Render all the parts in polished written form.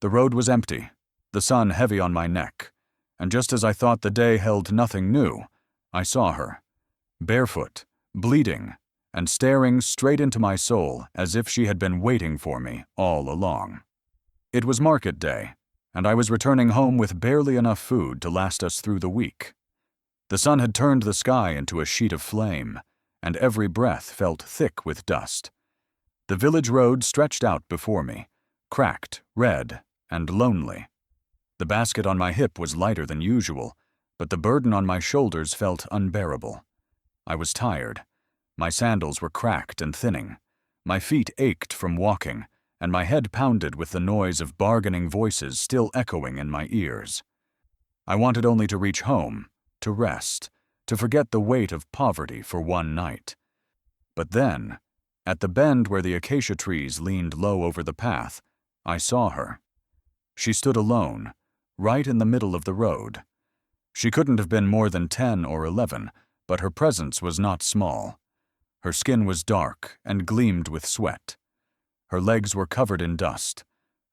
The road was empty, the sun heavy on my neck, and just as I thought the day held nothing new, I saw her, barefoot, bleeding, and staring straight into my soul as if she had been waiting for me all along. It was market day, and I was returning home with barely enough food to last us through the week. The sun had turned the sky into a sheet of flame, and every breath felt thick with dust. The village road stretched out before me, cracked, red, and lonely. The basket on my hip was lighter than usual, but the burden on my shoulders felt unbearable. I was tired. My sandals were cracked and thinning. My feet ached from walking, and my head pounded with the noise of bargaining voices still echoing in my ears. I wanted only to reach home, to rest, to forget the weight of poverty for one night. But then, at the bend where the acacia trees leaned low over the path, I saw her. She stood alone, right in the middle of the road. She couldn't have been more than 10 or 11, but her presence was not small. Her skin was dark and gleamed with sweat. Her legs were covered in dust.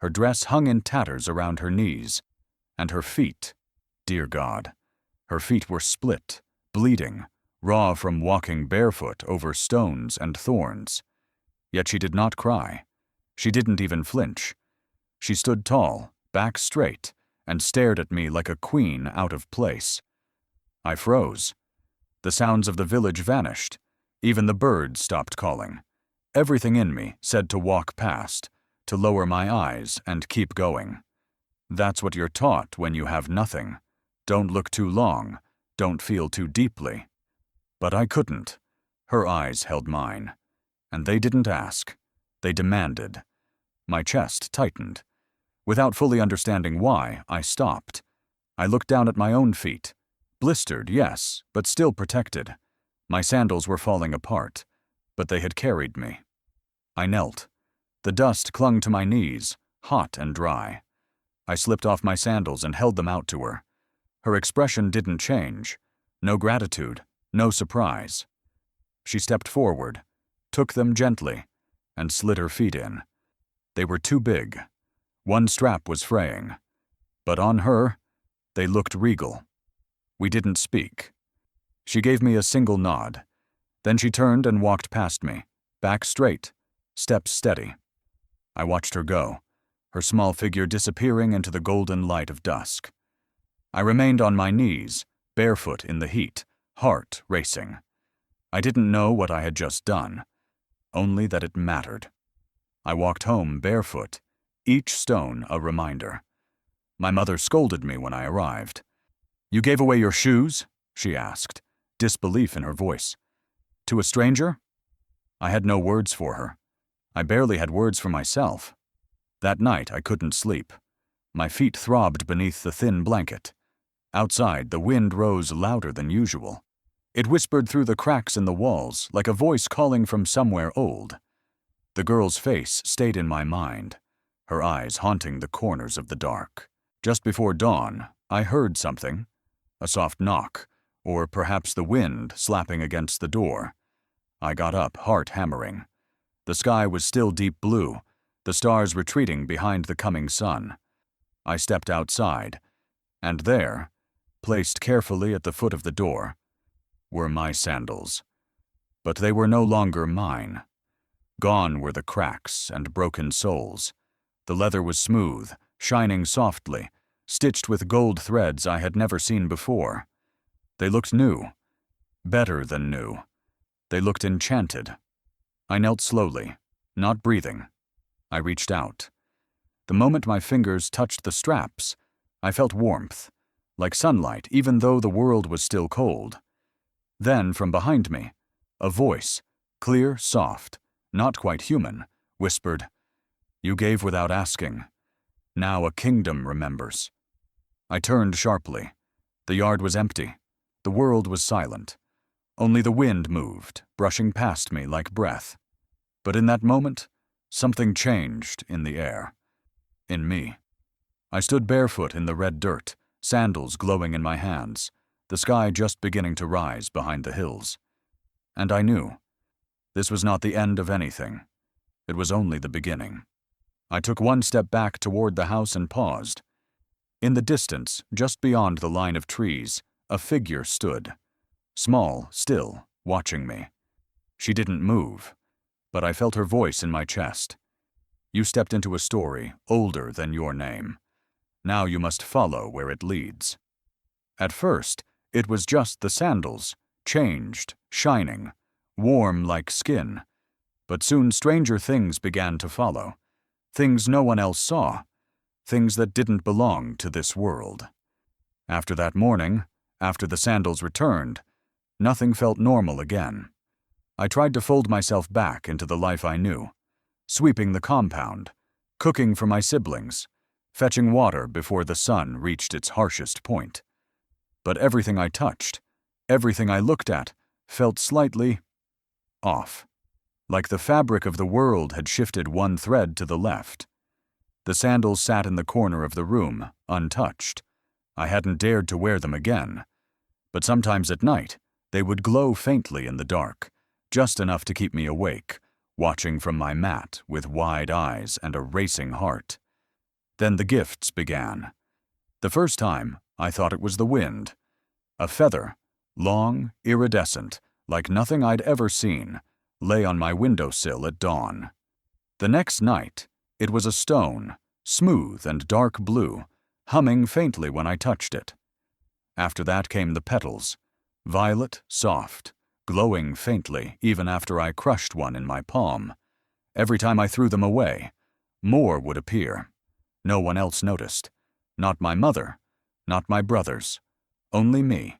Her dress hung in tatters around her knees. And her feet, dear God, her feet were split, bleeding, raw from walking barefoot over stones and thorns. Yet she did not cry. She didn't even flinch. She stood tall, back straight, and stared at me like a queen out of place. I froze. The sounds of the village vanished. Even the birds stopped calling. Everything in me said to walk past, to lower my eyes and keep going. That's what you're taught when you have nothing. Don't look too long. Don't feel too deeply. But I couldn't. Her eyes held mine. And they didn't ask. They demanded. My chest tightened. Without fully understanding why, I stopped. I looked down at my own feet. Blistered, yes, but still protected. My sandals were falling apart, but they had carried me. I knelt. The dust clung to my knees, hot and dry. I slipped off my sandals and held them out to her. Her expression didn't change. No gratitude, no surprise. She stepped forward, took them gently, and slid her feet in. They were too big. One strap was fraying. But on her, they looked regal. We didn't speak. She gave me a single nod. Then she turned and walked past me, back straight, steps steady. I watched her go, her small figure disappearing into the golden light of dusk. I remained on my knees, barefoot in the heat, heart racing. I didn't know what I had just done, only that it mattered. I walked home barefoot, each stone a reminder. My mother scolded me when I arrived. "You gave away your shoes?" she asked, disbelief in her voice. "To a stranger?" I had no words for her. I barely had words for myself. That night I couldn't sleep. My feet throbbed beneath the thin blanket. Outside, the wind rose louder than usual. It whispered through the cracks in the walls like a voice calling from somewhere old. The girl's face stayed in my mind, her eyes haunting the corners of the dark. Just before dawn, I heard something, a soft knock, or perhaps the wind slapping against the door. I got up, heart hammering. The sky was still deep blue, the stars retreating behind the coming sun. I stepped outside, and there, placed carefully at the foot of the door, were my sandals. But they were no longer mine. Gone were the cracks and broken soles. The leather was smooth, shining softly, stitched with gold threads I had never seen before. They looked new, better than new. They looked enchanted. I knelt slowly, not breathing. I reached out. The moment my fingers touched the straps, I felt warmth, like sunlight even though the world was still cold. Then, from behind me, a voice, clear, soft, not quite human, whispered, "You gave without asking. Now a kingdom remembers." I turned sharply. The yard was empty. The world was silent. Only the wind moved, brushing past me like breath. But in that moment, something changed in the air. In me. I stood barefoot in the red dirt, sandals glowing in my hands, the sky just beginning to rise behind the hills. And I knew. This was not the end of anything. It was only the beginning. I took one step back toward the house and paused. In the distance, just beyond the line of trees, a figure stood. Small, still, watching me. She didn't move, but I felt her voice in my chest. You stepped into a story older than your name. Now you must follow where it leads. At first, it was just the sandals, changed, shining, warm like skin. But soon stranger things began to follow. Things no one else saw. Things that didn't belong to this world. After that morning, after the sandals returned, nothing felt normal again. I tried to fold myself back into the life I knew, sweeping the compound, cooking for my siblings, fetching water before the sun reached its harshest point. But everything I touched, everything I looked at, felt slightly off, like the fabric of the world had shifted one thread to the left. The sandals sat in the corner of the room, untouched. I hadn't dared to wear them again. But sometimes at night, they would glow faintly in the dark, just enough to keep me awake, watching from my mat with wide eyes and a racing heart. Then the gifts began. The first time, I thought it was the wind. A feather, long, iridescent, like nothing I'd ever seen, lay on my windowsill at dawn. The next night, it was a stone, smooth and dark blue, humming faintly when I touched it. After that came the petals, violet, soft, glowing faintly even after I crushed one in my palm. Every time I threw them away, more would appear. No one else noticed. Not my mother, not my brothers, only me.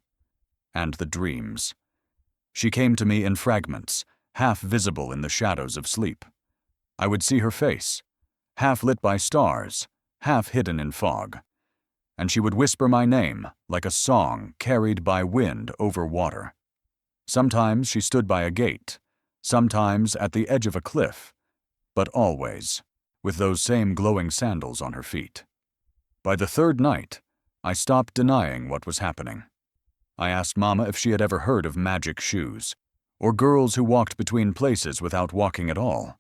And the dreams. She came to me in fragments, half visible in the shadows of sleep. I would see her face, half lit by stars, half hidden in fog. And she would whisper my name like a song carried by wind over water. Sometimes she stood by a gate, sometimes at the edge of a cliff, but always with those same glowing sandals on her feet. By the third night, I stopped denying what was happening. I asked Mama if she had ever heard of magic shoes, or girls who walked between places without walking at all.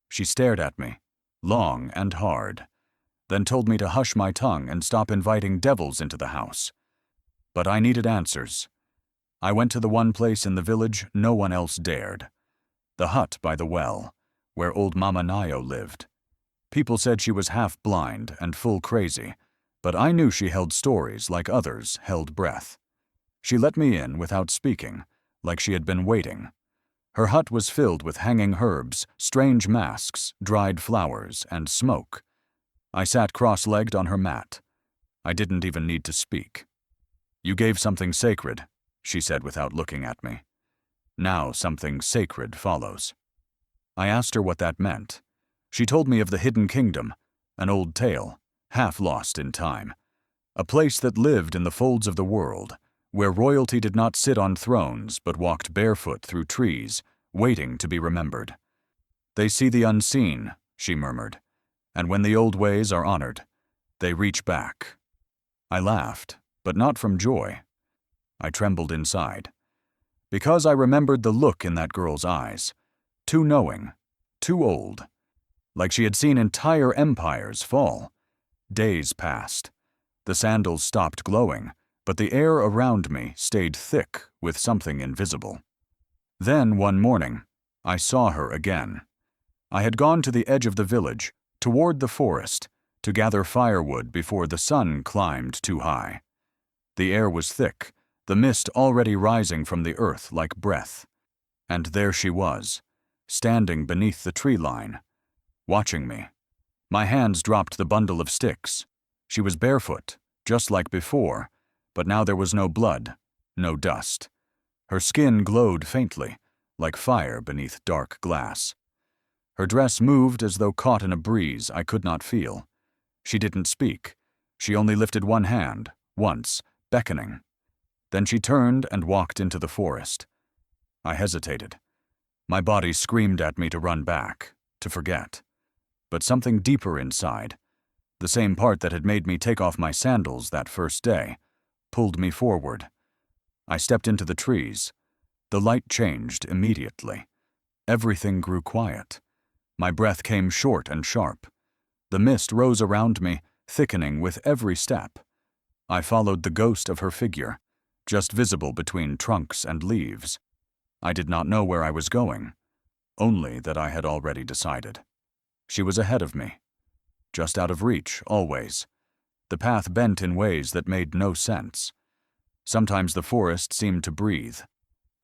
She stared at me, long and hard, then told me to hush my tongue and stop inviting devils into the house. But I needed answers. I went to the one place in the village no one else dared. The hut by the well, where old Mama Nayo lived. People said she was half blind and full crazy, but I knew she held stories like others held breath. She let me in without speaking, like she had been waiting. Her hut was filled with hanging herbs, strange masks, dried flowers, and smoke. I sat cross-legged on her mat. I didn't even need to speak. You gave something sacred, she said without looking at me. Now something sacred follows. I asked her what that meant. She told me of the hidden kingdom, an old tale, half lost in time. A place that lived in the folds of the world, where royalty did not sit on thrones but walked barefoot through trees, waiting to be remembered. They see the unseen, she murmured, and when the old ways are honored, they reach back. I laughed, but not from joy. I trembled inside. Because I remembered the look in that girl's eyes, too knowing, too old, like she had seen entire empires fall. Days passed. The sandals stopped glowing, but the air around me stayed thick with something invisible. Then, one morning, I saw her again. I had gone to the edge of the village, toward the forest, to gather firewood before the sun climbed too high. The air was thick, the mist already rising from the earth like breath. And there she was, standing beneath the tree line, watching me. My hands dropped the bundle of sticks. She was barefoot, just like before, but now there was no blood, no dust. Her skin glowed faintly, like fire beneath dark glass. Her dress moved as though caught in a breeze I could not feel. She didn't speak. She only lifted one hand, once, beckoning. Then she turned and walked into the forest. I hesitated. My body screamed at me to run back, to forget. But something deeper inside, the same part that had made me take off my sandals that first day, pulled me forward. I stepped into the trees. The light changed immediately. Everything grew quiet. My breath came short and sharp. The mist rose around me, thickening with every step. I followed the ghost of her figure, just visible between trunks and leaves. I did not know where I was going, only that I had already decided. She was ahead of me, just out of reach, always. The path bent in ways that made no sense. Sometimes the forest seemed to breathe.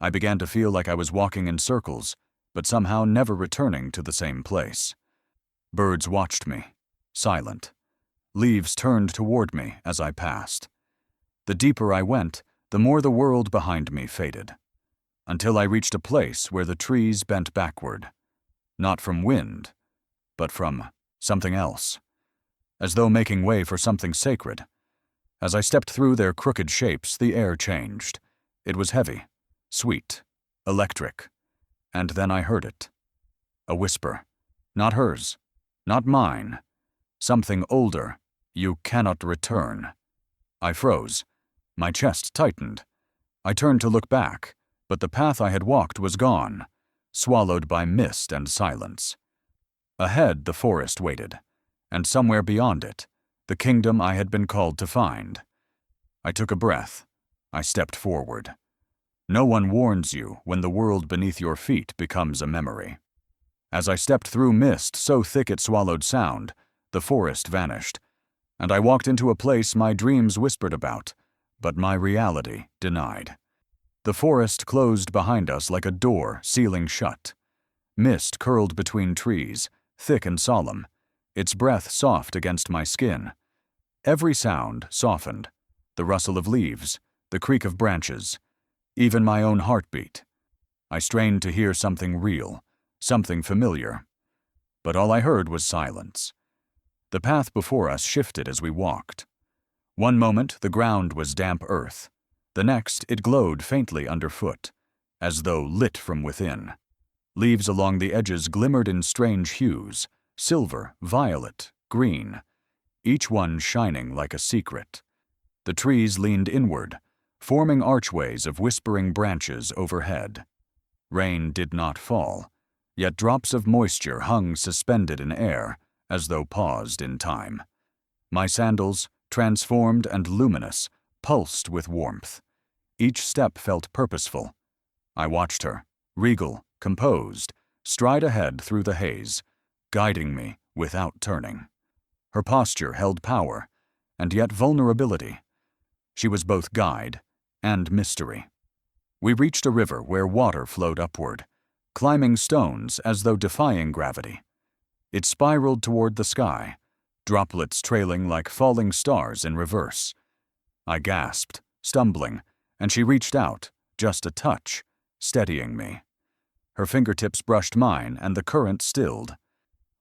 I began to feel like I was walking in circles, but somehow never returning to the same place. Birds watched me, silent. Leaves turned toward me as I passed. The deeper I went, the more the world behind me faded, until I reached a place where the trees bent backward, not from wind, but from something else, as though making way for something sacred. As I stepped through their crooked shapes, the air changed. It was heavy, sweet, electric, and then I heard it. A whisper, not hers, not mine, something older. You cannot return. I froze. My chest tightened. I turned to look back, but the path I had walked was gone, swallowed by mist and silence. Ahead the forest waited, and somewhere beyond it, the kingdom I had been called to find. I took a breath. I stepped forward. No one warns you when the world beneath your feet becomes a memory. As I stepped through mist so thick it swallowed sound, the forest vanished, and I walked into a place my dreams whispered about, but my reality denied. The forest closed behind us like a door sealing shut. Mist curled between trees, thick and solemn, its breath soft against my skin. Every sound softened, the rustle of leaves, the creak of branches, even my own heartbeat. I strained to hear something real, something familiar, but all I heard was silence. The path before us shifted as we walked. One moment the ground was damp earth. The next it glowed faintly underfoot, as though lit from within. Leaves along the edges glimmered in strange hues, silver, violet, green, each one shining like a secret. The trees leaned inward, forming archways of whispering branches overhead. Rain did not fall, yet drops of moisture hung suspended in air, as though paused in time. My sandals, transformed and luminous, pulsed with warmth. Each step felt purposeful. I watched her, regal, composed, stride ahead through the haze, guiding me without turning. Her posture held power, and yet vulnerability. She was both guide and mystery. We reached a river where water flowed upward, climbing stones as though defying gravity. It spiraled toward the sky, droplets trailing like falling stars in reverse. I gasped, stumbling, and she reached out, just a touch, steadying me. Her fingertips brushed mine, and the current stilled.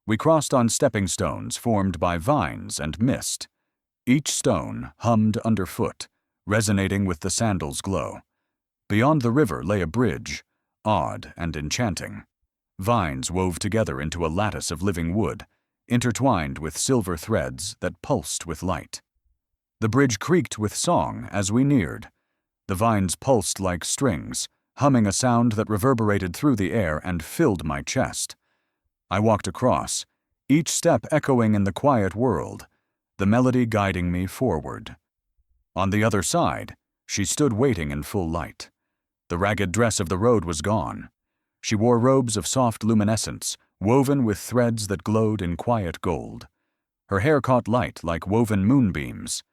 We crossed on stepping stones formed by vines and mist. Each stone hummed underfoot, resonating with the sandals' glow. Beyond the river lay a bridge, odd and enchanting. Vines wove together into a lattice of living wood, intertwined with silver threads that pulsed with light. The bridge creaked with song as we neared. The vines pulsed like strings, humming a sound that reverberated through the air and filled my chest. I walked across, each step echoing in the quiet world, the melody guiding me forward. On the other side, she stood waiting in full light. The ragged dress of the road was gone. She wore robes of soft luminescence, woven with threads that glowed in quiet gold. Her hair caught light like woven moonbeams.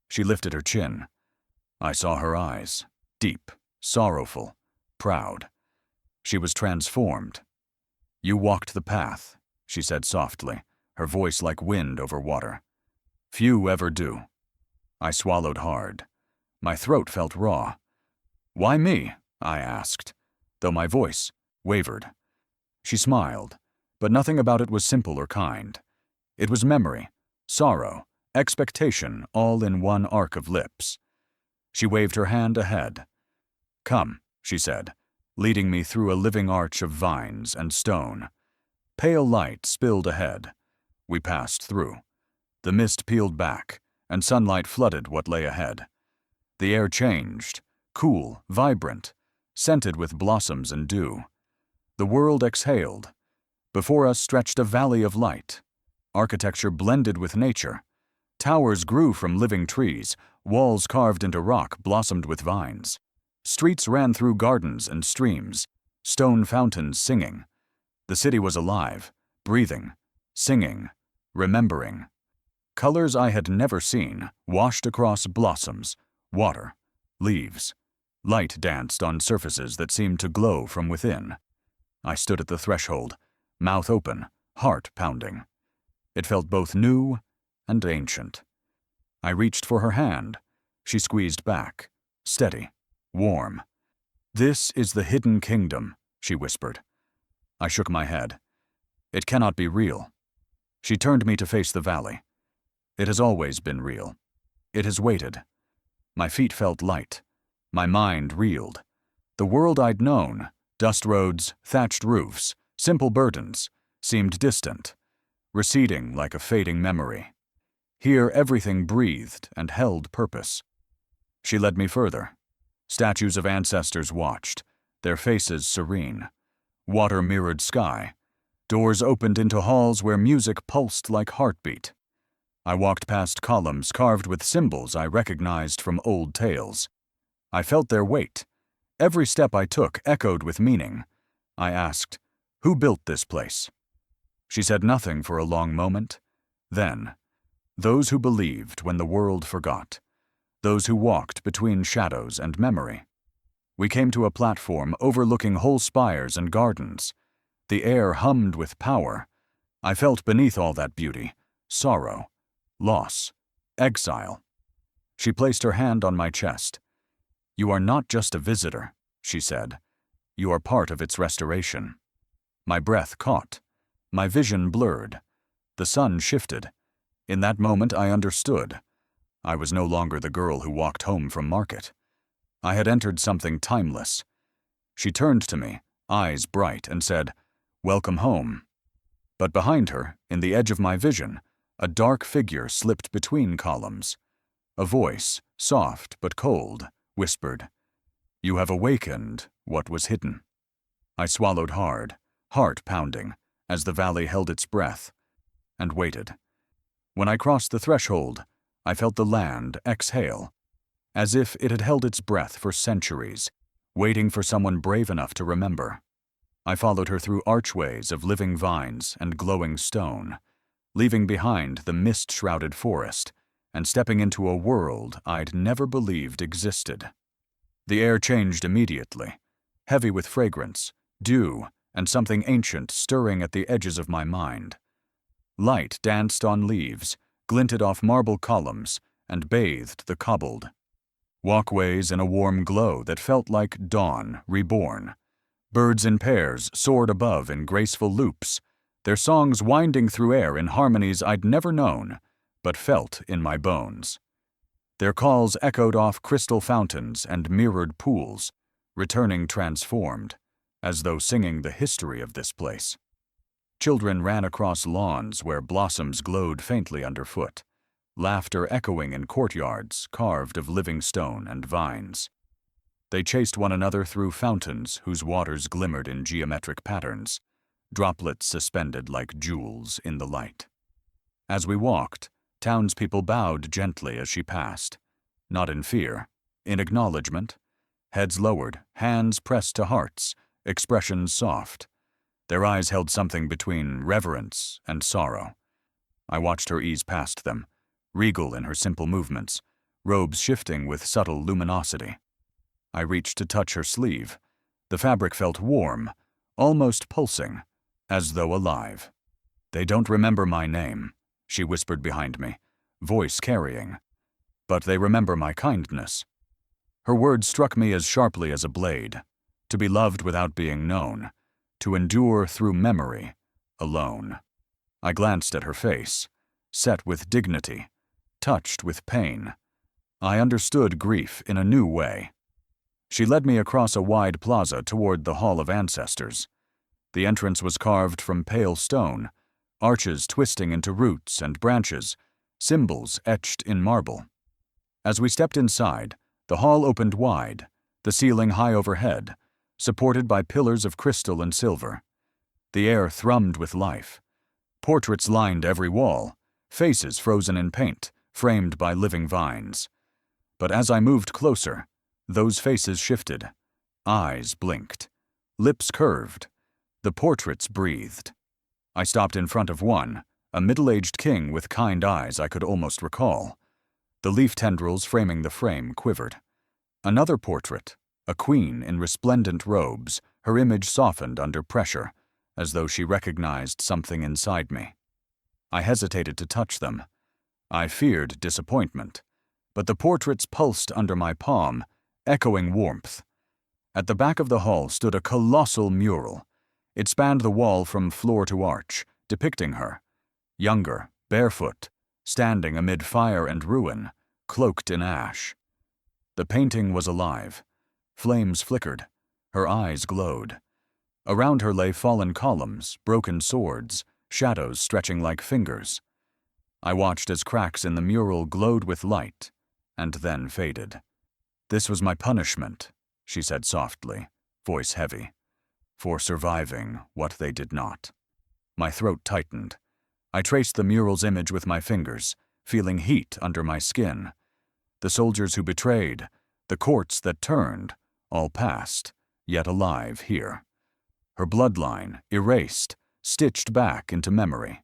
She lifted her chin. I saw her eyes, deep, sorrowful, proud. She was transformed. You walked the path, she said softly, her voice like wind over water. Few ever do. I swallowed hard. My throat felt raw. Why me? I asked, though my voice wavered. She smiled, but nothing about it was simple or kind. It was memory, sorrow, expectation, all in one arc of lips. She waved her hand ahead. Come, she said, leading me through a living arch of vines and stone. Pale light spilled ahead. We passed through. The mist peeled back, and sunlight flooded what lay ahead. The air changed, cool, vibrant, scented with blossoms and dew. The world exhaled. Before us stretched a valley of light. Architecture blended with nature. Towers grew from living trees, walls carved into rock blossomed with vines. Streets ran through gardens and streams, stone fountains singing. The city was alive, breathing, singing, remembering. Colors I had never seen washed across blossoms, water, leaves. Light danced on surfaces that seemed to glow from within. I stood at the threshold, mouth open, heart pounding. It felt both new and ancient. I reached for her hand. She squeezed back, steady, warm. "This is the hidden kingdom," she whispered. I shook my head. "It cannot be real." She turned me to face the valley. "It has always been real. It has waited." My feet felt light. My mind reeled. The world I'd known, dust roads, thatched roofs, simple burdens, seemed distant, receding like a fading memory. Here everything breathed and held purpose. She led me further. Statues of ancestors watched, their faces serene. Water-mirrored sky. Doors opened into halls where music pulsed like heartbeat. I walked past columns carved with symbols I recognized from old tales. I felt their weight. Every step I took echoed with meaning. I asked, "Who built this place?" She said nothing for a long moment. Then, "Those who believed when the world forgot. Those who walked between shadows and memory." We came to a platform overlooking whole spires and gardens. The air hummed with power. I felt beneath all that beauty, sorrow, loss, exile. She placed her hand on my chest. "You are not just a visitor," she said. "You are part of its restoration." My breath caught. My vision blurred. The sun shifted. In that moment I understood. I was no longer the girl who walked home from market. I had entered something timeless. She turned to me, eyes bright, and said, "Welcome home." But behind her, in the edge of my vision, a dark figure slipped between columns. A voice, soft but cold, whispered, "You have awakened what was hidden." I swallowed hard, heart pounding, as the valley held its breath, and waited. When I crossed the threshold, I felt the land exhale, as if it had held its breath for centuries, waiting for someone brave enough to remember. I followed her through archways of living vines and glowing stone, leaving behind the mist-shrouded forest and stepping into a world I'd never believed existed. The air changed immediately, heavy with fragrance, dew, and something ancient stirring at the edges of my mind. Light danced on leaves, glinted off marble columns, and bathed the cobbled. Walkways in a warm glow that felt like dawn reborn. Birds in pairs soared above in graceful loops, their songs winding through air in harmonies I'd never known, but felt in my bones. Their calls echoed off crystal fountains and mirrored pools, returning transformed, as though singing the history of this place. Children ran across lawns where blossoms glowed faintly underfoot, laughter echoing in courtyards carved of living stone and vines. They chased one another through fountains whose waters glimmered in geometric patterns, droplets suspended like jewels in the light. As we walked, townspeople bowed gently as she passed, not in fear, in acknowledgement, heads lowered, hands pressed to hearts, expressions soft. Their eyes held something between reverence and sorrow. I watched her ease past them, regal in her simple movements, robes shifting with subtle luminosity. I reached to touch her sleeve. The fabric felt warm, almost pulsing, as though alive. "They don't remember my name," she whispered behind me, voice carrying. "But they remember my kindness." Her words struck me as sharply as a blade. To be loved without being known, to endure through memory, alone. I glanced at her face, set with dignity, touched with pain. I understood grief in a new way. She led me across a wide plaza toward the Hall of Ancestors. The entrance was carved from pale stone, arches twisting into roots and branches, symbols etched in marble. As we stepped inside, the hall opened wide, the ceiling high overhead, supported by pillars of crystal and silver. The air thrummed with life. Portraits lined every wall, faces frozen in paint, framed by living vines. But as I moved closer, those faces shifted. Eyes blinked. Lips curved. The portraits breathed. I stopped in front of one, a middle-aged king with kind eyes I could almost recall. The leaf tendrils framing the frame quivered. Another portrait, a queen in resplendent robes, her image softened under pressure, as though she recognized something inside me. I hesitated to touch them. I feared disappointment, but the portraits pulsed under my palm, echoing warmth. At the back of the hall stood a colossal mural. It spanned the wall from floor to arch, depicting her, younger, barefoot, standing amid fire and ruin, cloaked in ash. The painting was alive. Flames flickered. Her eyes glowed. Around her lay fallen columns, broken swords, shadows stretching like fingers. I watched as cracks in the mural glowed with light, and then faded. "This was my punishment," she said softly, voice heavy, "for surviving what they did not." My throat tightened. I traced the mural's image with my fingers, feeling heat under my skin. The soldiers who betrayed, the courts that turned, all past, yet alive here. Her bloodline, erased, stitched back into memory.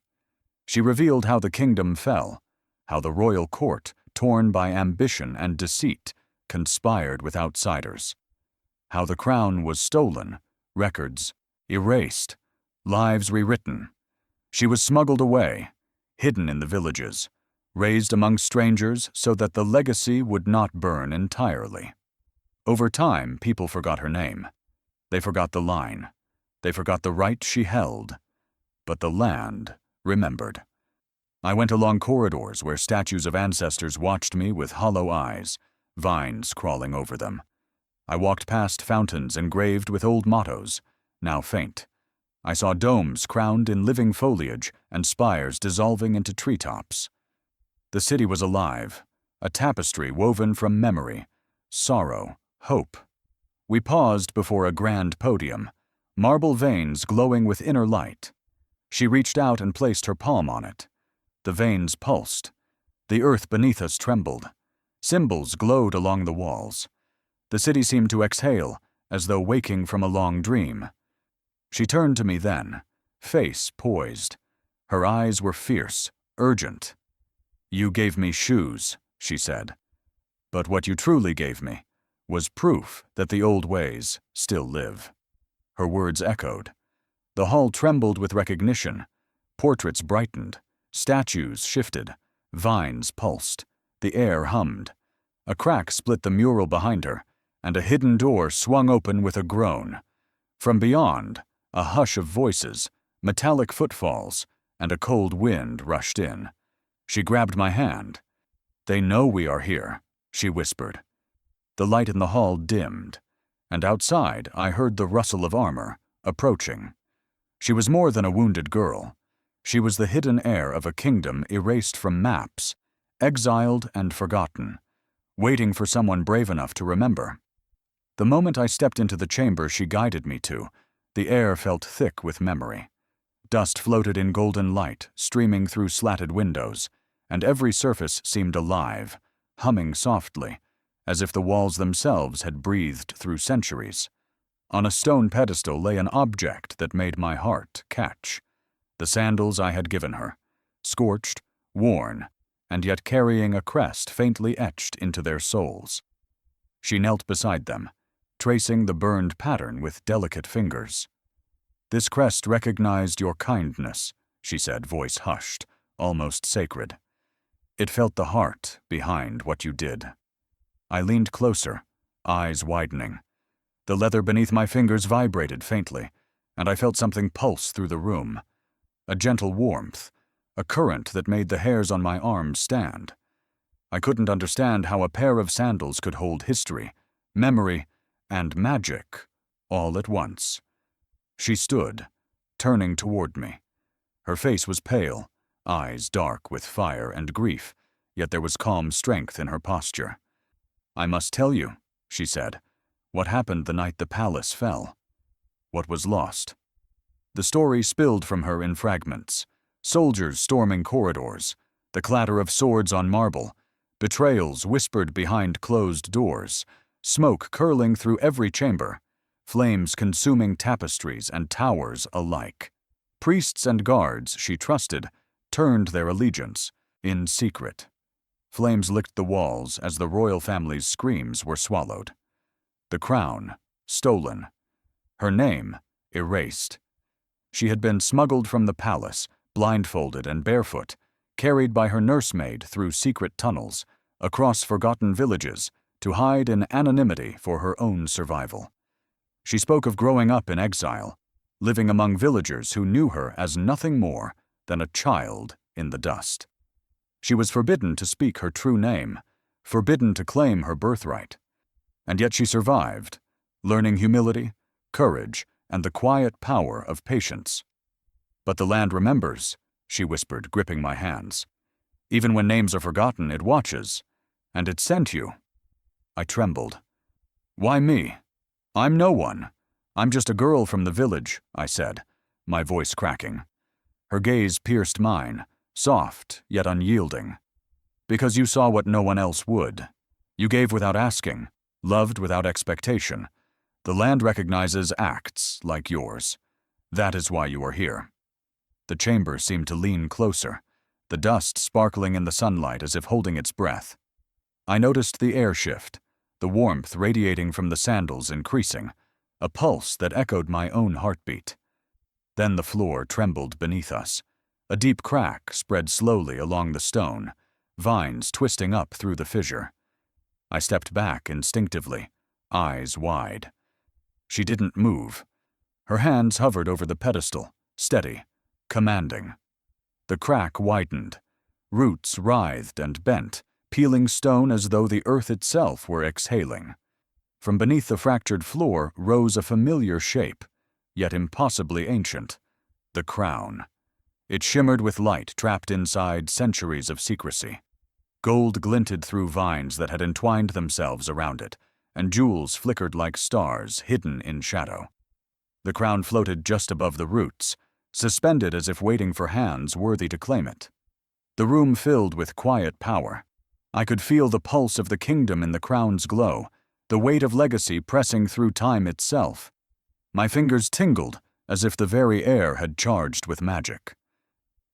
She revealed how the kingdom fell, how the royal court, torn by ambition and deceit, conspired with outsiders. How the crown was stolen, records erased, lives rewritten. She was smuggled away, hidden in the villages, raised among strangers so that the legacy would not burn entirely. Over time, people forgot her name. They forgot the line. They forgot the right she held. But the land remembered. I went along corridors where statues of ancestors watched me with hollow eyes, vines crawling over them. I walked past fountains engraved with old mottos, now faint. I saw domes crowned in living foliage and spires dissolving into treetops. The city was alive, a tapestry woven from memory, sorrow, hope. We paused before a grand podium, marble veins glowing with inner light. She reached out and placed her palm on it. The veins pulsed. The earth beneath us trembled. Symbols glowed along the walls. The city seemed to exhale, as though waking from a long dream. She turned to me then, face poised. Her eyes were fierce, urgent. "You gave me shoes," she said. "But what you truly gave me was proof that the old ways still live." Her words echoed. The hall trembled with recognition. Portraits brightened. Statues shifted. Vines pulsed. The air hummed. A crack split the mural behind her, and a hidden door swung open with a groan. From beyond, a hush of voices, metallic footfalls, and a cold wind rushed in. She grabbed my hand. "They know we are here," she whispered. The light in the hall dimmed, and outside I heard the rustle of armor, approaching. She was more than a wounded girl. She was the hidden heir of a kingdom erased from maps, exiled and forgotten, waiting for someone brave enough to remember. The moment I stepped into the chamber she guided me to, the air felt thick with memory. Dust floated in golden light, streaming through slatted windows, and every surface seemed alive, humming softly, as if the walls themselves had breathed through centuries. On a stone pedestal lay an object that made my heart catch. The sandals I had given her, scorched, worn, and yet carrying a crest faintly etched into their soles. She knelt beside them, tracing the burned pattern with delicate fingers. "This crest recognized your kindness," she said, voice hushed, almost sacred. "It felt the heart behind what you did." I leaned closer, eyes widening. The leather beneath my fingers vibrated faintly, and I felt something pulse through the room. A gentle warmth, a current that made the hairs on my arms stand. I couldn't understand how a pair of sandals could hold history, memory, and magic all at once. She stood, turning toward me. Her face was pale, eyes dark with fire and grief, yet there was calm strength in her posture. "I must tell you," she said, "what happened the night the palace fell. What was lost." The story spilled from her in fragments, Soldiers storming corridors, the clatter of swords on marble, betrayals whispered behind closed doors, smoke curling through every chamber, flames consuming tapestries and towers alike. Priests and guards she trusted turned their allegiance in secret. Flames licked the walls as the royal family's screams were swallowed. The crown, stolen. Her name, erased. She had been smuggled from the palace, blindfolded and barefoot, carried by her nursemaid through secret tunnels, across forgotten villages, to hide in anonymity for her own survival. She spoke of growing up in exile, living among villagers who knew her as nothing more than a child in the dust. She was forbidden to speak her true name, forbidden to claim her birthright. And yet she survived, learning humility, courage, and the quiet power of patience. "But the land remembers," she whispered, gripping my hands. "Even when names are forgotten, it watches. And it sent you." I trembled. "Why me? I'm no one. I'm just a girl from the village," I said, my voice cracking. Her gaze pierced mine, soft yet unyielding. "Because you saw what no one else would. You gave without asking, loved without expectation. The land recognizes acts like yours. That is why you are here." The chamber seemed to lean closer, the dust sparkling in the sunlight as if holding its breath. I noticed the air shift, the warmth radiating from the sandals increasing, a pulse that echoed my own heartbeat. Then the floor trembled beneath us. A deep crack spread slowly along the stone, vines twisting up through the fissure. I stepped back instinctively, eyes wide. She didn't move. Her hands hovered over the pedestal, steady, commanding. The crack widened. Roots writhed and bent, peeling stone as though the earth itself were exhaling. From beneath the fractured floor rose a familiar shape, yet impossibly ancient: the crown. It shimmered with light trapped inside centuries of secrecy. Gold glinted through vines that had entwined themselves around it, and jewels flickered like stars hidden in shadow. The crown floated just above the roots, suspended as if waiting for hands worthy to claim it. The room filled with quiet power. I could feel the pulse of the kingdom in the crown's glow, the weight of legacy pressing through time itself. My fingers tingled as if the very air had charged with magic.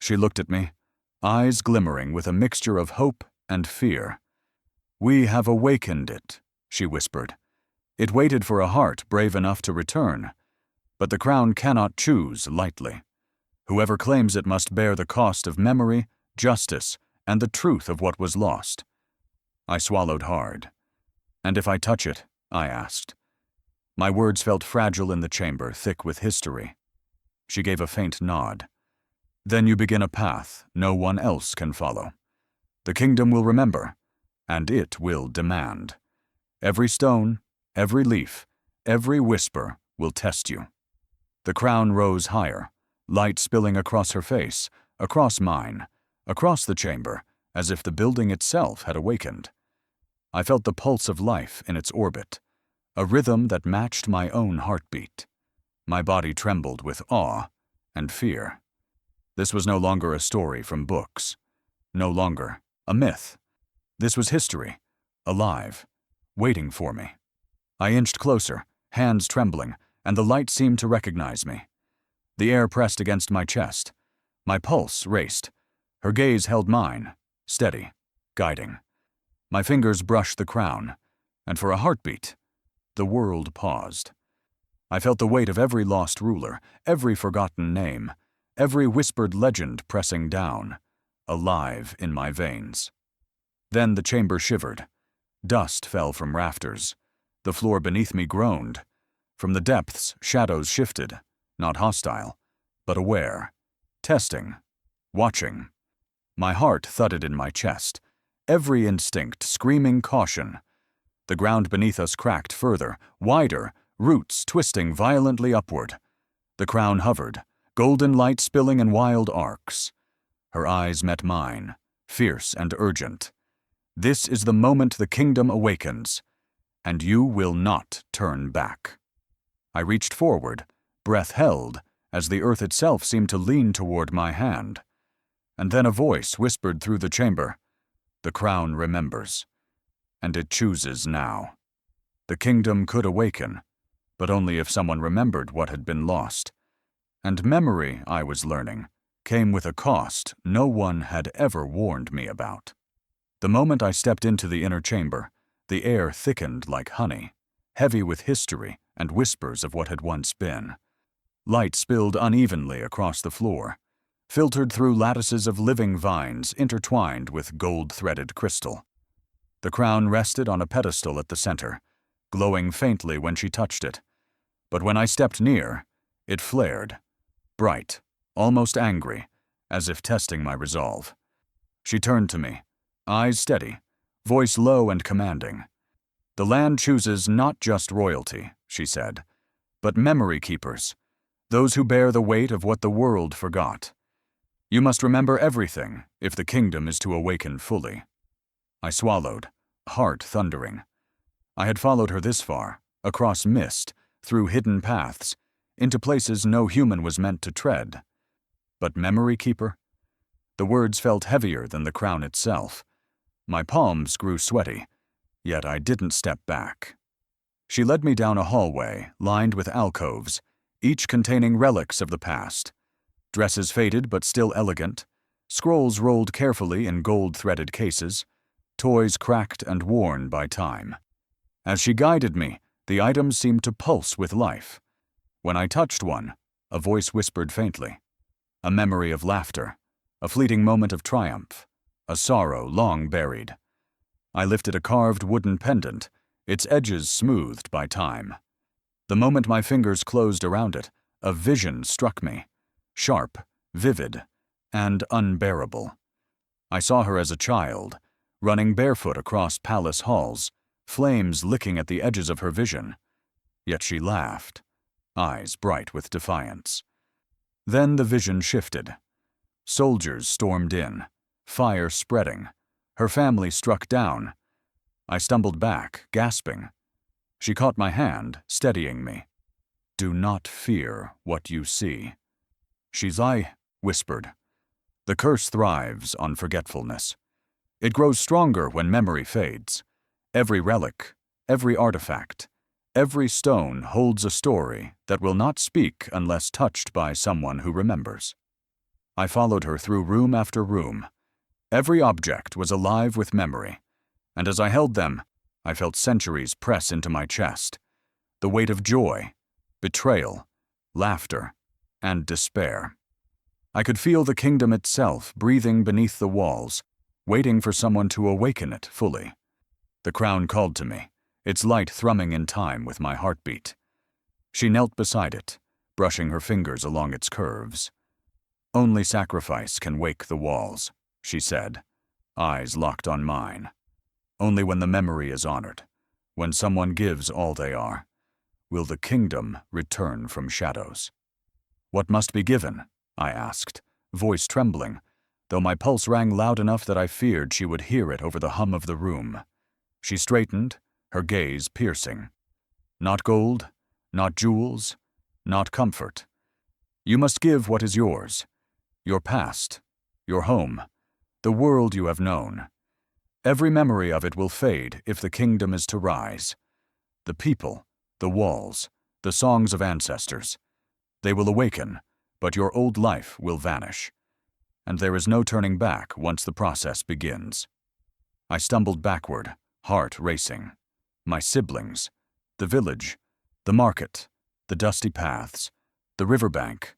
She looked at me, eyes glimmering with a mixture of hope and fear. "We have awakened it," she whispered. "It waited for a heart brave enough to return. But the crown cannot choose lightly. Whoever claims it must bear the cost of memory, justice, and the truth of what was lost." I swallowed hard. "And if I touch it?" I asked. My words felt fragile in the chamber, thick with history. She gave a faint nod. "Then you begin a path no one else can follow. The kingdom will remember, and it will demand. Every stone, every leaf, every whisper will test you." The crown rose higher, light spilling across her face, across mine, across the chamber, as if the building itself had awakened. I felt the pulse of life in its orbit, a rhythm that matched my own heartbeat. My body trembled with awe and fear. This was no longer a story from books, no longer a myth. This was history, alive, waiting for me. I inched closer, hands trembling, and the light seemed to recognize me. The air pressed against my chest. My pulse raced. Her gaze held mine, steady, guiding. My fingers brushed the crown, and for a heartbeat, the world paused. I felt the weight of every lost ruler, every forgotten name, every whispered legend pressing down, alive in my veins. Then the chamber shivered. Dust fell from rafters. The floor beneath me groaned. From the depths, shadows shifted, not hostile, but aware, testing, watching. My heart thudded in my chest, every instinct screaming caution. The ground beneath us cracked further, wider, roots twisting violently upward. The crown hovered, golden light spilling in wild arcs. Her eyes met mine, fierce and urgent. "This is the moment the kingdom awakens, and you will not turn back." I reached forward, breath held, as the earth itself seemed to lean toward my hand. And then a voice whispered through the chamber, "The crown remembers, and it chooses now." The kingdom could awaken, but only if someone remembered what had been lost. And memory, I was learning, came with a cost no one had ever warned me about. The moment I stepped into the inner chamber, the air thickened like honey, heavy with history and whispers of what had once been. Light spilled unevenly across the floor, filtered through lattices of living vines intertwined with gold-threaded crystal. The crown rested on a pedestal at the center, glowing faintly when she touched it. But when I stepped near, it flared, bright, almost angry, as if testing my resolve. She turned to me, eyes steady, voice low and commanding. "The land chooses not just royalty," she said, "but memory keepers, those who bear the weight of what the world forgot. You must remember everything if the kingdom is to awaken fully." I swallowed, heart thundering. I had followed her this far, across mist, through hidden paths, into places no human was meant to tread. But memory keeper? The words felt heavier than the crown itself. My palms grew sweaty, yet I didn't step back. She led me down a hallway lined with alcoves, each containing relics of the past. Dresses faded but still elegant, scrolls rolled carefully in gold-threaded cases, toys cracked and worn by time. As she guided me, the items seemed to pulse with life. When I touched one, a voice whispered faintly. A memory of laughter, a fleeting moment of triumph, a sorrow long buried. I lifted a carved wooden pendant, its edges smoothed by time. The moment my fingers closed around it, a vision struck me, sharp, vivid, and unbearable. I saw her as a child, running barefoot across palace halls, flames licking at the edges of her vision. Yet she laughed, eyes bright with defiance. Then the vision shifted. Soldiers stormed in, fire spreading. Her family struck down. I stumbled back, gasping. She caught my hand, steadying me. "Do not fear what you see." "I whispered. The curse thrives on forgetfulness. It grows stronger when memory fades. Every relic, every artifact, every stone holds a story that will not speak unless touched by someone who remembers. I followed her through room after room. Every object was alive with memory, and as I held them, I felt centuries press into my chest. The weight of joy, betrayal, laughter, and despair. I could feel the kingdom itself breathing beneath the walls, waiting for someone to awaken it fully. The crown called to me, its light thrumming in time with my heartbeat. She knelt beside it, brushing her fingers along its curves. "Only sacrifice can wake the walls," she said, eyes locked on mine. "Only when the memory is honored, when someone gives all they are, will the kingdom return from shadows." "What must be given?" I asked, voice trembling, though my pulse rang loud enough that I feared she would hear it over the hum of the room. She straightened, her gaze piercing. "Not gold, not jewels, not comfort. You must give what is yours. Your past, your home, the world you have known. Every memory of it will fade if the kingdom is to rise. The people, the walls, the songs of ancestors. They will awaken, but your old life will vanish. And there is no turning back once the process begins." I stumbled backward, heart racing. My siblings, the village, the market, the dusty paths, the riverbank,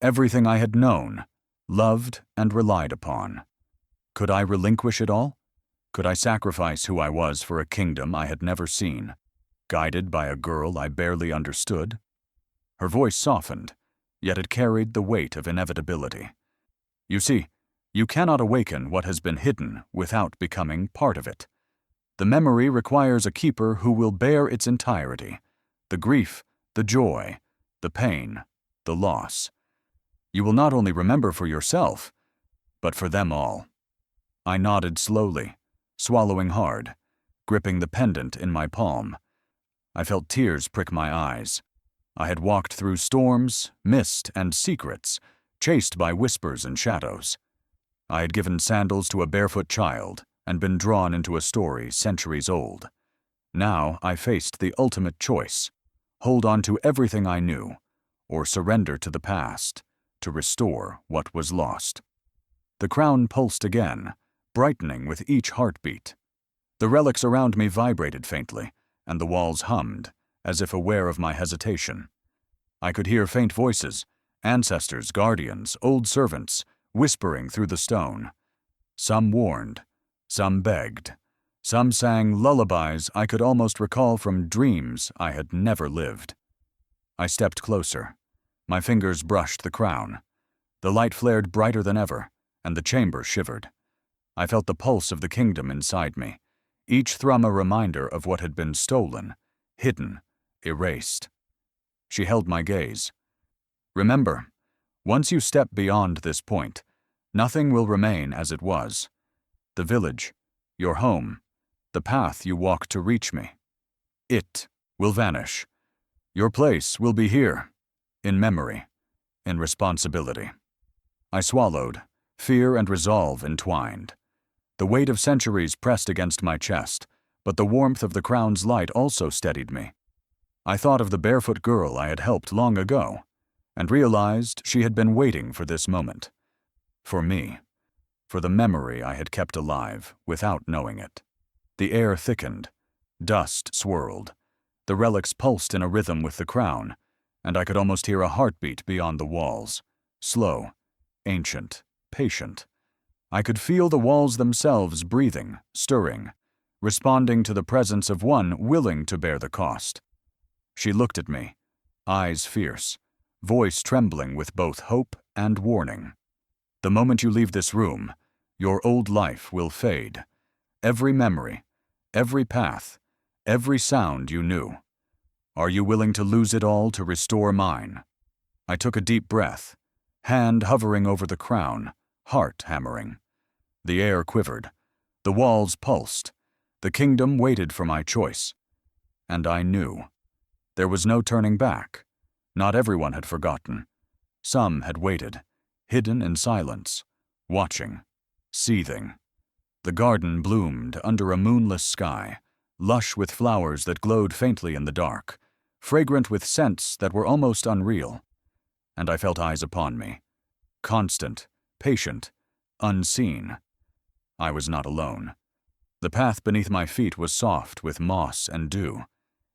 everything I had known, loved, and relied upon. Could I relinquish it all? Could I sacrifice who I was for a kingdom I had never seen, guided by a girl I barely understood? Her voice softened, yet it carried the weight of inevitability. "You see, you cannot awaken what has been hidden without becoming part of it. The memory requires a keeper who will bear its entirety, the grief, the joy, the pain, the loss. You will not only remember for yourself, but for them all." I nodded slowly, swallowing hard, gripping the pendant in my palm. I felt tears prick my eyes. I had walked through storms, mist, and secrets, chased by whispers and shadows. I had given sandals to a barefoot child and been drawn into a story centuries old. Now I faced the ultimate choice: hold on to everything I knew, or surrender to the past, to restore what was lost. The crown pulsed again, brightening with each heartbeat. The relics around me vibrated faintly, and the walls hummed, as if aware of my hesitation. I could hear faint voices, ancestors, guardians, old servants, whispering through the stone. Some warned, some begged, some sang lullabies I could almost recall from dreams I had never lived. I stepped closer. My fingers brushed the crown. The light flared brighter than ever, and the chamber shivered. I felt the pulse of the kingdom inside me, each thrum a reminder of what had been stolen, hidden, erased. She held my gaze. Remember, once you step beyond this point, nothing will remain as it was. The village, your home, the path you walked to reach me. It will vanish. Your place will be here, in memory, in responsibility. I swallowed, fear and resolve entwined. The weight of centuries pressed against my chest, but the warmth of the crown's light also steadied me. I thought of the barefoot girl I had helped long ago, and realized she had been waiting for this moment. For me. For the memory I had kept alive without knowing it. The air thickened. Dust swirled. The relics pulsed in a rhythm with the crown, and I could almost hear a heartbeat beyond the walls. Slow, ancient, patient. I could feel the walls themselves breathing, stirring, responding to the presence of one willing to bear the cost. She looked at me, eyes fierce, voice trembling with both hope and warning. The moment you leave this room, your old life will fade. Every memory, every path, every sound you knew. Are you willing to lose it all to restore mine? I took a deep breath, hand hovering over the crown, heart hammering. The air quivered. The walls pulsed. The kingdom waited for my choice. And I knew. There was no turning back. Not everyone had forgotten. Some had waited, hidden in silence, watching, seething. The garden bloomed under a moonless sky, lush with flowers that glowed faintly in the dark, fragrant with scents that were almost unreal. And I felt eyes upon me. Constant, patient, unseen. I was not alone. The path beneath my feet was soft with moss and dew.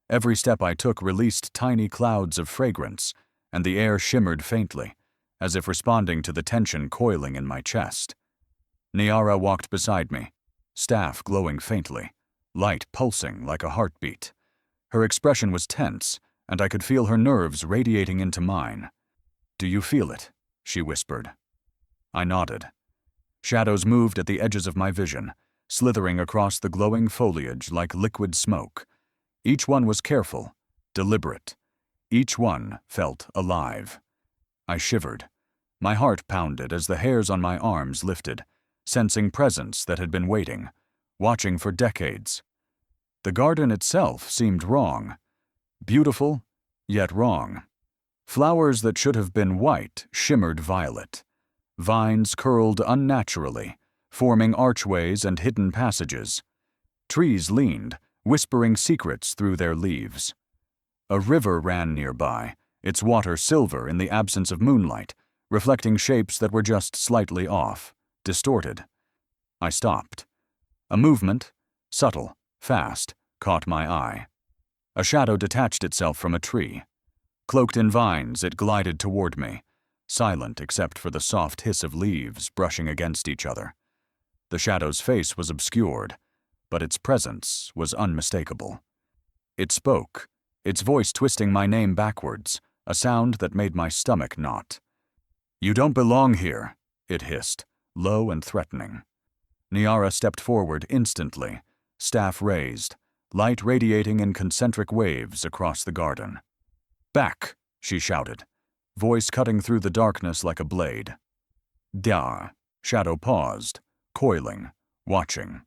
Every step I took released tiny clouds of fragrance, and the air shimmered faintly, as if responding to the tension coiling in my chest. Niara walked beside me, staff glowing faintly, light pulsing like a heartbeat. Her expression was tense, and I could feel her nerves radiating into mine. "Do you feel it?" she whispered. I nodded. Shadows moved at the edges of my vision, slithering across the glowing foliage like liquid smoke. Each one was careful, deliberate. Each one felt alive. I shivered. My heart pounded as the hairs on my arms lifted, sensing presence that had been waiting, watching for decades. The garden itself seemed wrong. Beautiful, yet wrong. Flowers that should have been white shimmered violet. Vines curled unnaturally, forming archways and hidden passages. Trees leaned, whispering secrets through their leaves. A river ran nearby, its water silver in the absence of moonlight, reflecting shapes that were just slightly off, distorted. I stopped. A movement, subtle, fast, caught my eye. A shadow detached itself from a tree. Cloaked in vines, it glided toward me, silent except for the soft hiss of leaves brushing against each other. The shadow's face was obscured, but its presence was unmistakable. It spoke, its voice twisting my name backwards, a sound that made my stomach knot. "You don't belong here," it hissed, low and threatening. Niara stepped forward instantly, staff raised, light radiating in concentric waves across the garden. "Back!" she shouted, voice cutting through the darkness like a blade. "Da." Shadow paused, coiling, watching.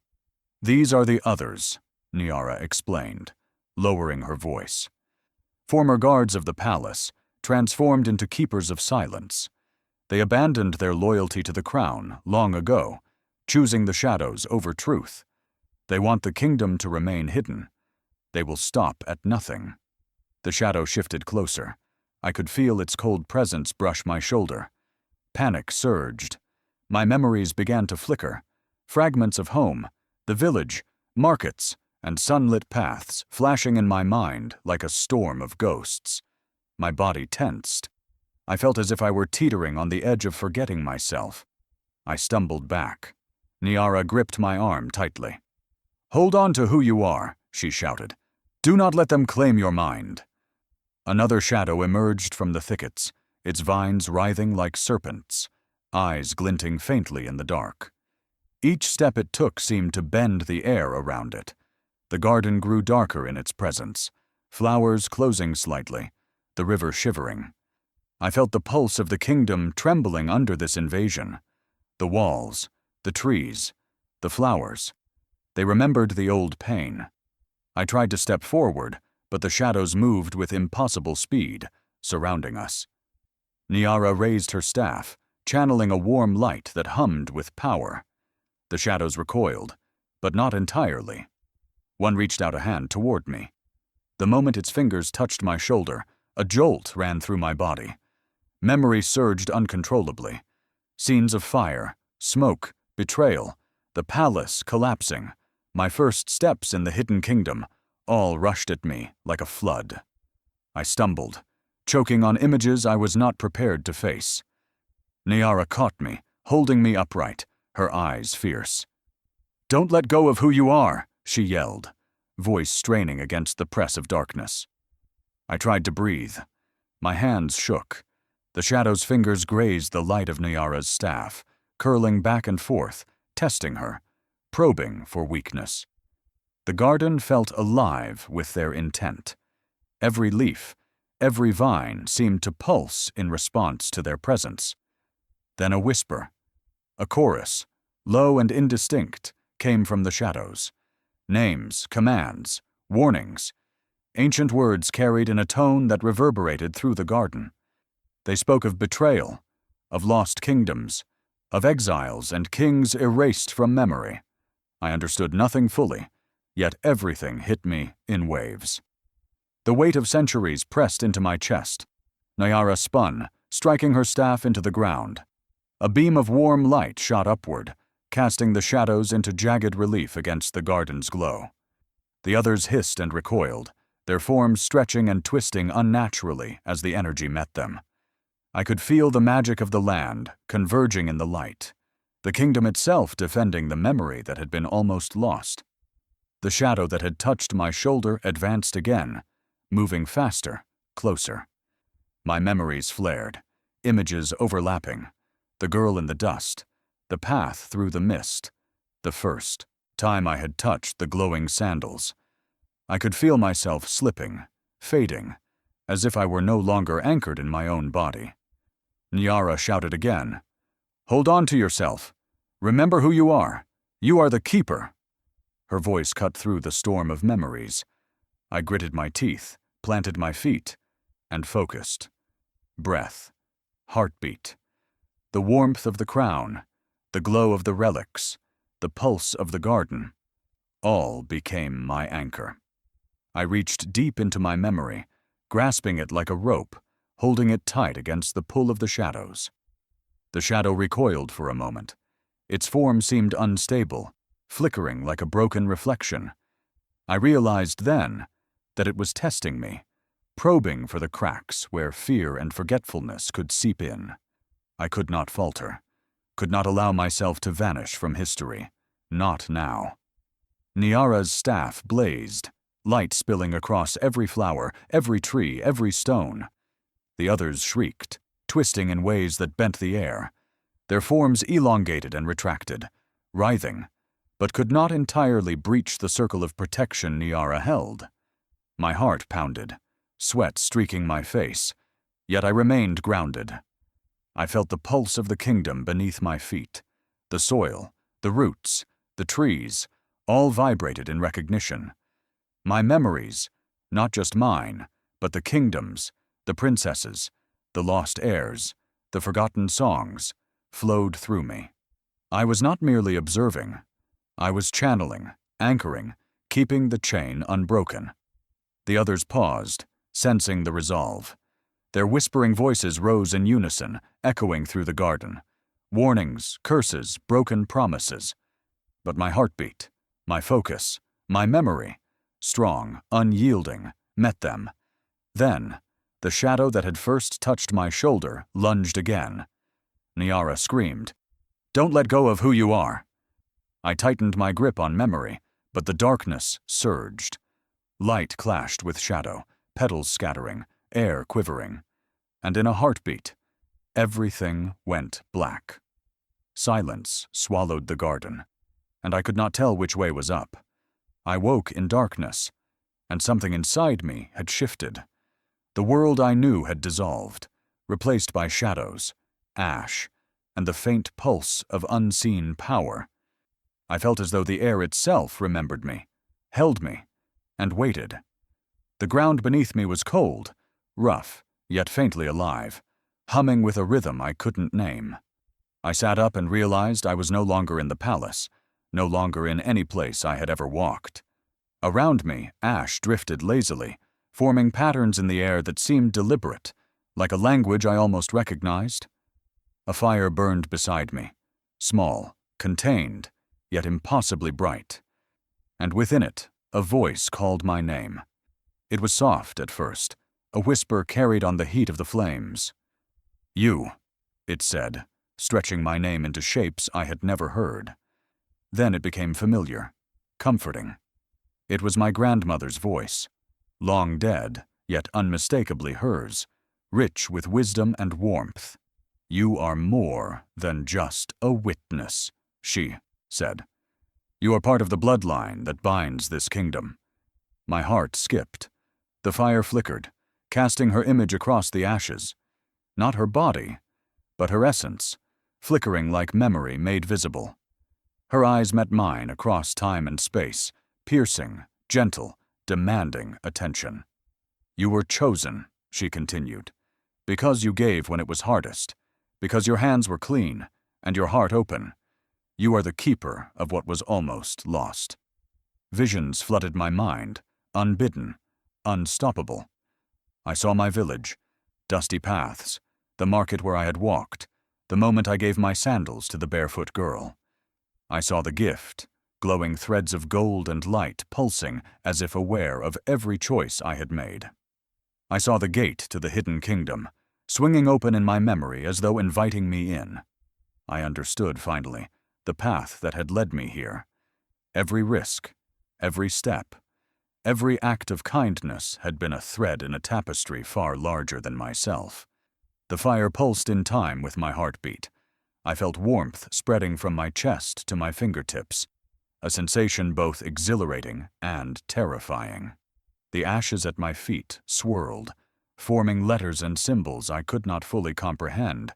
"These are the others," Niara explained, lowering her voice. Former guards of the palace, transformed into keepers of silence. They abandoned their loyalty to the crown long ago, choosing the shadows over truth. They want the kingdom to remain hidden. They will stop at nothing. The shadow shifted closer. I could feel its cold presence brush my shoulder. Panic surged. My memories began to flicker. Fragments of home, the village, markets, and sunlit paths flashing in my mind like a storm of ghosts. My body tensed. I felt as if I were teetering on the edge of forgetting myself. I stumbled back. Niara gripped my arm tightly. "Hold on to who you are," she shouted. "Do not let them claim your mind." Another shadow emerged from the thickets, its vines writhing like serpents, eyes glinting faintly in the dark. Each step it took seemed to bend the air around it. The garden grew darker in its presence, flowers closing slightly, the river shivering. I felt the pulse of the kingdom trembling under this invasion. The walls, the trees, the flowers. They remembered the old pain. I tried to step forward, but the shadows moved with impossible speed, surrounding us. Niara raised her staff, channeling a warm light that hummed with power. The shadows recoiled, but not entirely. One reached out a hand toward me. The moment its fingers touched my shoulder, a jolt ran through my body. Memory surged uncontrollably. Scenes of fire, smoke, betrayal, the palace collapsing, my first steps in the hidden kingdom, all rushed at me like a flood. I stumbled, choking on images I was not prepared to face. Niara caught me, holding me upright, her eyes fierce. "Don't let go of who you are," she yelled, voice straining against the press of darkness. I tried to breathe. My hands shook. The shadow's fingers grazed the light of Niara's staff, curling back and forth, testing her, probing for weakness. The garden felt alive with their intent. Every leaf, every vine seemed to pulse in response to their presence. Then a whisper, a chorus, low and indistinct, came from the shadows. Names, commands, warnings. Ancient words carried in a tone that reverberated through the garden. They spoke of betrayal, of lost kingdoms, of exiles and kings erased from memory. I understood nothing fully, yet everything hit me in waves. The weight of centuries pressed into my chest. Niara spun, striking her staff into the ground. A beam of warm light shot upward, casting the shadows into jagged relief against the garden's glow. The others hissed and recoiled, their forms stretching and twisting unnaturally as the energy met them. I could feel the magic of the land converging in the light, the kingdom itself defending the memory that had been almost lost. The shadow that had touched my shoulder advanced again, moving faster, closer. My memories flared, images overlapping, the girl in the dust, the path through the mist, the first time I had touched the glowing sandals. I could feel myself slipping, fading, as if I were no longer anchored in my own body. Niara shouted again, "Hold on to yourself. Remember who you are. You are the keeper." Her voice cut through the storm of memories. I gritted my teeth, planted my feet, and focused. Breath, heartbeat, the warmth of the crown, the glow of the relics, the pulse of the garden, all became my anchor. I reached deep into my memory, grasping it like a rope, holding it tight against the pull of the shadows. The shadow recoiled for a moment. Its form seemed unstable, flickering like a broken reflection. I realized then that it was testing me, probing for the cracks where fear and forgetfulness could seep in. I could not falter, could not allow myself to vanish from history. Not now. Niara's staff blazed, light spilling across every flower, every tree, every stone. The others shrieked, twisting in ways that bent the air. Their forms elongated and retracted, writhing, but could not entirely breach the circle of protection Niara held. My heart pounded, sweat streaking my face, yet I remained grounded. I felt the pulse of the kingdom beneath my feet. The soil, the roots, the trees, all vibrated in recognition. My memories, not just mine, but the kingdom's, the princesses, the lost heirs, the forgotten songs, flowed through me. I was not merely observing. I was channeling, anchoring, keeping the chain unbroken. The others paused, sensing the resolve. Their whispering voices rose in unison, echoing through the garden. Warnings, curses, broken promises. But my heartbeat, my focus, my memory, strong, unyielding, met them. Then, the shadow that had first touched my shoulder lunged again. Niara screamed, "Don't let go of who you are!" I tightened my grip on memory, but the darkness surged. Light clashed with shadow, petals scattering, air quivering. And in a heartbeat, everything went black. Silence swallowed the garden, and I could not tell which way was up. I woke in darkness, and something inside me had shifted. The world I knew had dissolved, replaced by shadows, ash, and the faint pulse of unseen power. I felt as though the air itself remembered me, held me, and waited. The ground beneath me was cold, rough, yet faintly alive, humming with a rhythm I couldn't name. I sat up and realized I was no longer in the palace, no longer in any place I had ever walked. Around me, ash drifted lazily, forming patterns in the air that seemed deliberate, like a language I almost recognized. A fire burned beside me, small, contained, yet impossibly bright. And within it, a voice called my name. It was soft at first, a whisper carried on the heat of the flames. "You," it said, stretching my name into shapes I had never heard. Then it became familiar, comforting. It was my grandmother's voice, long dead, yet unmistakably hers, rich with wisdom and warmth. "You are more than just a witness," she said. "You are part of the bloodline that binds this kingdom." My heart skipped. The fire flickered, casting her image across the ashes. Not her body, but her essence, flickering like memory made visible. Her eyes met mine across time and space, piercing, gentle, demanding attention. "You were chosen," she continued, "because you gave when it was hardest, because your hands were clean and your heart open. You are the keeper of what was almost lost." Visions flooded my mind, unbidden, unstoppable. I saw my village, dusty paths, the market where I had walked, the moment I gave my sandals to the barefoot girl. I saw the gift, glowing threads of gold and light pulsing as if aware of every choice I had made. I saw the gate to the hidden kingdom, swinging open in my memory as though inviting me in. I understood, finally, the path that had led me here. Every risk, every step, every act of kindness had been a thread in a tapestry far larger than myself. The fire pulsed in time with my heartbeat. I felt warmth spreading from my chest to my fingertips, a sensation both exhilarating and terrifying. The ashes at my feet swirled, forming letters and symbols I could not fully comprehend,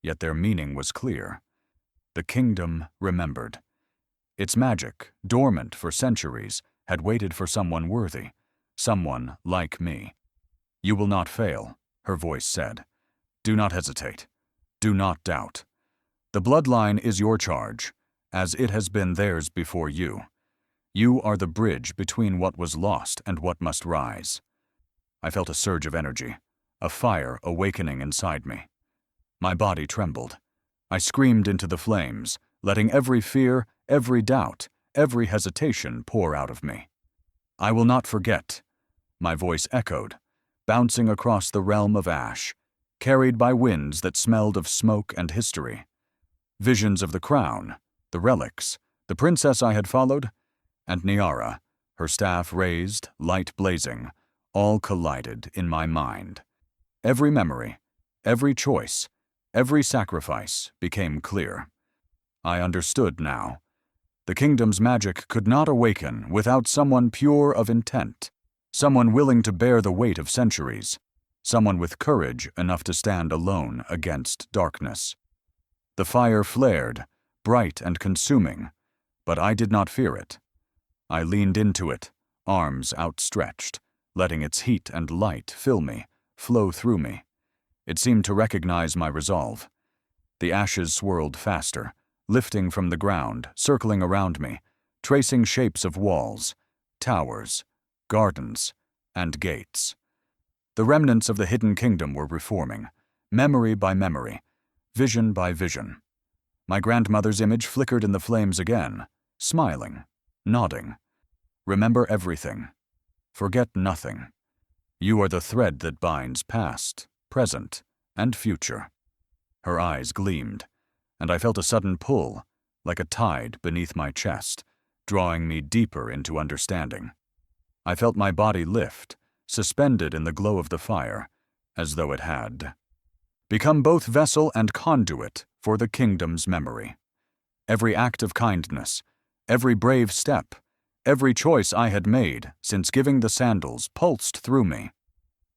yet their meaning was clear. The kingdom remembered. Its magic, dormant for centuries, had waited for someone worthy, someone like me. "You will not fail," her voice said. "Do not hesitate. Do not doubt. The bloodline is your charge, as it has been theirs before you. You are the bridge between what was lost and what must rise." I felt a surge of energy, a fire awakening inside me. My body trembled. I screamed into the flames, letting every fear, every doubt, every hesitation pour out of me. "I will not forget," my voice echoed, bouncing across the realm of ash, carried by winds that smelled of smoke and history. Visions of the crown, the relics, the princess I had followed, and Niara, her staff raised, light blazing, all collided in my mind. Every memory, every choice, every sacrifice became clear. I understood now. The kingdom's magic could not awaken without someone pure of intent, someone willing to bear the weight of centuries, someone with courage enough to stand alone against darkness. The fire flared, bright and consuming, but I did not fear it. I leaned into it, arms outstretched, letting its heat and light fill me, flow through me. It seemed to recognize my resolve. The ashes swirled faster, lifting from the ground, circling around me, tracing shapes of walls, towers, gardens, and gates. The remnants of the hidden kingdom were reforming, memory by memory, vision by vision. My grandmother's image flickered in the flames again, smiling, nodding. Remember everything. Forget nothing. You are the thread that binds past, present, and future. Her eyes gleamed, and I felt a sudden pull, like a tide beneath my chest, drawing me deeper into understanding. I felt my body lift, suspended in the glow of the fire, as though it had become both vessel and conduit for the kingdom's memory. Every act of kindness, every brave step, every choice I had made since giving the sandals pulsed through me.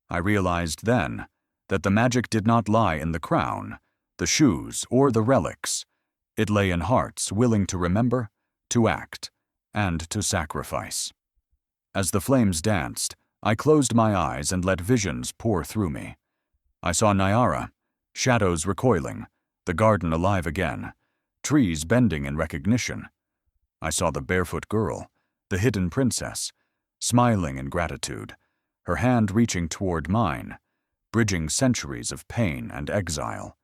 I realized then that the magic did not lie in the crown, the shoes, or the relics. It lay in hearts willing to remember, to act, and to sacrifice. As the flames danced, I closed my eyes and let visions pour through me. I saw Nyara, shadows recoiling, the garden alive again, trees bending in recognition. I saw the barefoot girl, the hidden princess, smiling in gratitude, her hand reaching toward mine, bridging centuries of pain and exile.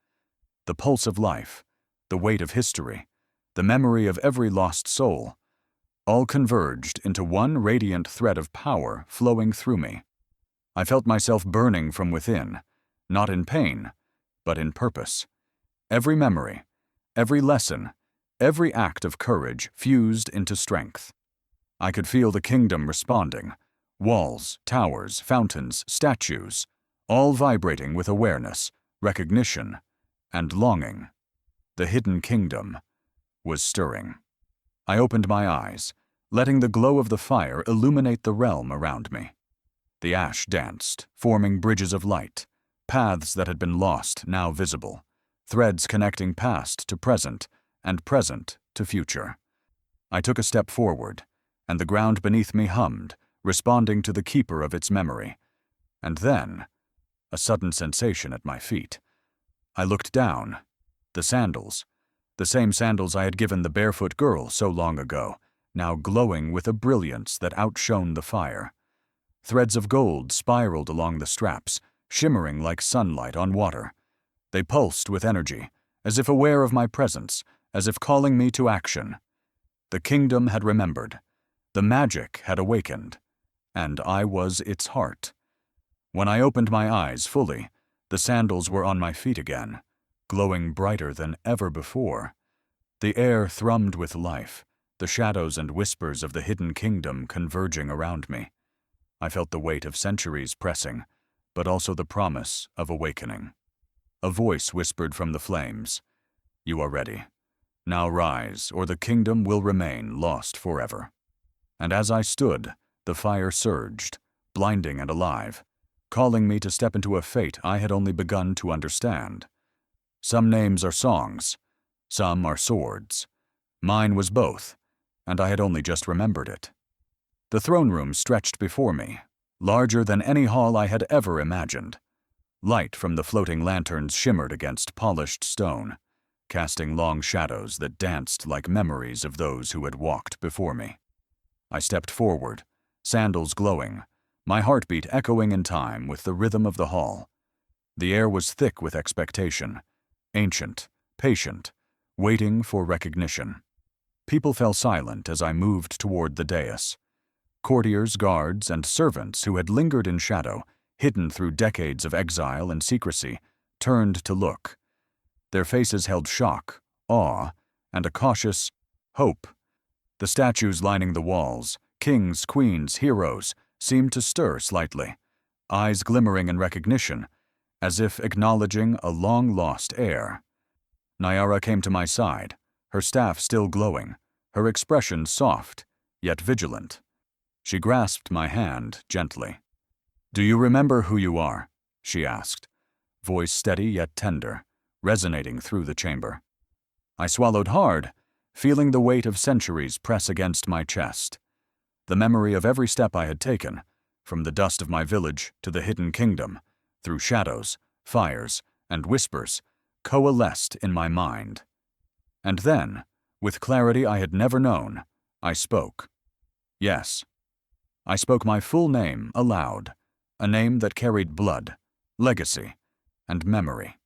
The pulse of life, the weight of history, the memory of every lost soul, all converged into one radiant thread of power flowing through me. I felt myself burning from within, not in pain, but in purpose. Every memory, every lesson, every act of courage fused into strength. I could feel the kingdom responding, walls, towers, fountains, statues, all vibrating with awareness, recognition, and longing. The hidden kingdom was stirring. I opened my eyes, letting the glow of the fire illuminate the realm around me. The ash danced, forming bridges of light, paths that had been lost now visible, threads connecting past to present and present to future. I took a step forward, and the ground beneath me hummed, responding to the keeper of its memory. And then, a sudden sensation at my feet. I looked down. The sandals, the same sandals I had given the barefoot girl so long ago, now glowing with a brilliance that outshone the fire. Threads of gold spiraled along the straps, shimmering like sunlight on water. They pulsed with energy, as if aware of my presence, as if calling me to action. The kingdom had remembered. The magic had awakened, and I was its heart. When I opened my eyes fully, the sandals were on my feet again, glowing brighter than ever before. The air thrummed with life, the shadows and whispers of the hidden kingdom converging around me. I felt the weight of centuries pressing, but also the promise of awakening. A voice whispered from the flames, "You are ready. Now rise, or the kingdom will remain lost forever." And as I stood, the fire surged, blinding and alive, calling me to step into a fate I had only begun to understand. Some names are songs, some are swords. Mine was both, and I had only just remembered it. The throne room stretched before me, larger than any hall I had ever imagined. Light from the floating lanterns shimmered against polished stone, casting long shadows that danced like memories of those who had walked before me. I stepped forward, sandals glowing, my heartbeat echoing in time with the rhythm of the hall. The air was thick with expectation, ancient, patient, waiting for recognition. People fell silent as I moved toward the dais. Courtiers, guards, and servants who had lingered in shadow, hidden through decades of exile and secrecy, turned to look. Their faces held shock, awe, and a cautious hope. The statues lining the walls, kings, queens, heroes, seemed to stir slightly, eyes glimmering in recognition, as if acknowledging a long-lost heir. Nyara came to my side, her staff still glowing, her expression soft, yet vigilant. She grasped my hand gently. "Do you remember who you are?" she asked, voice steady yet tender, resonating through the chamber. I swallowed hard, feeling the weight of centuries press against my chest. The memory of every step I had taken, from the dust of my village to the hidden kingdom, through shadows, fires, and whispers coalesced in my mind. And then, with clarity I had never known, I spoke. Yes, I spoke my full name aloud, a name that carried blood, legacy, and memory.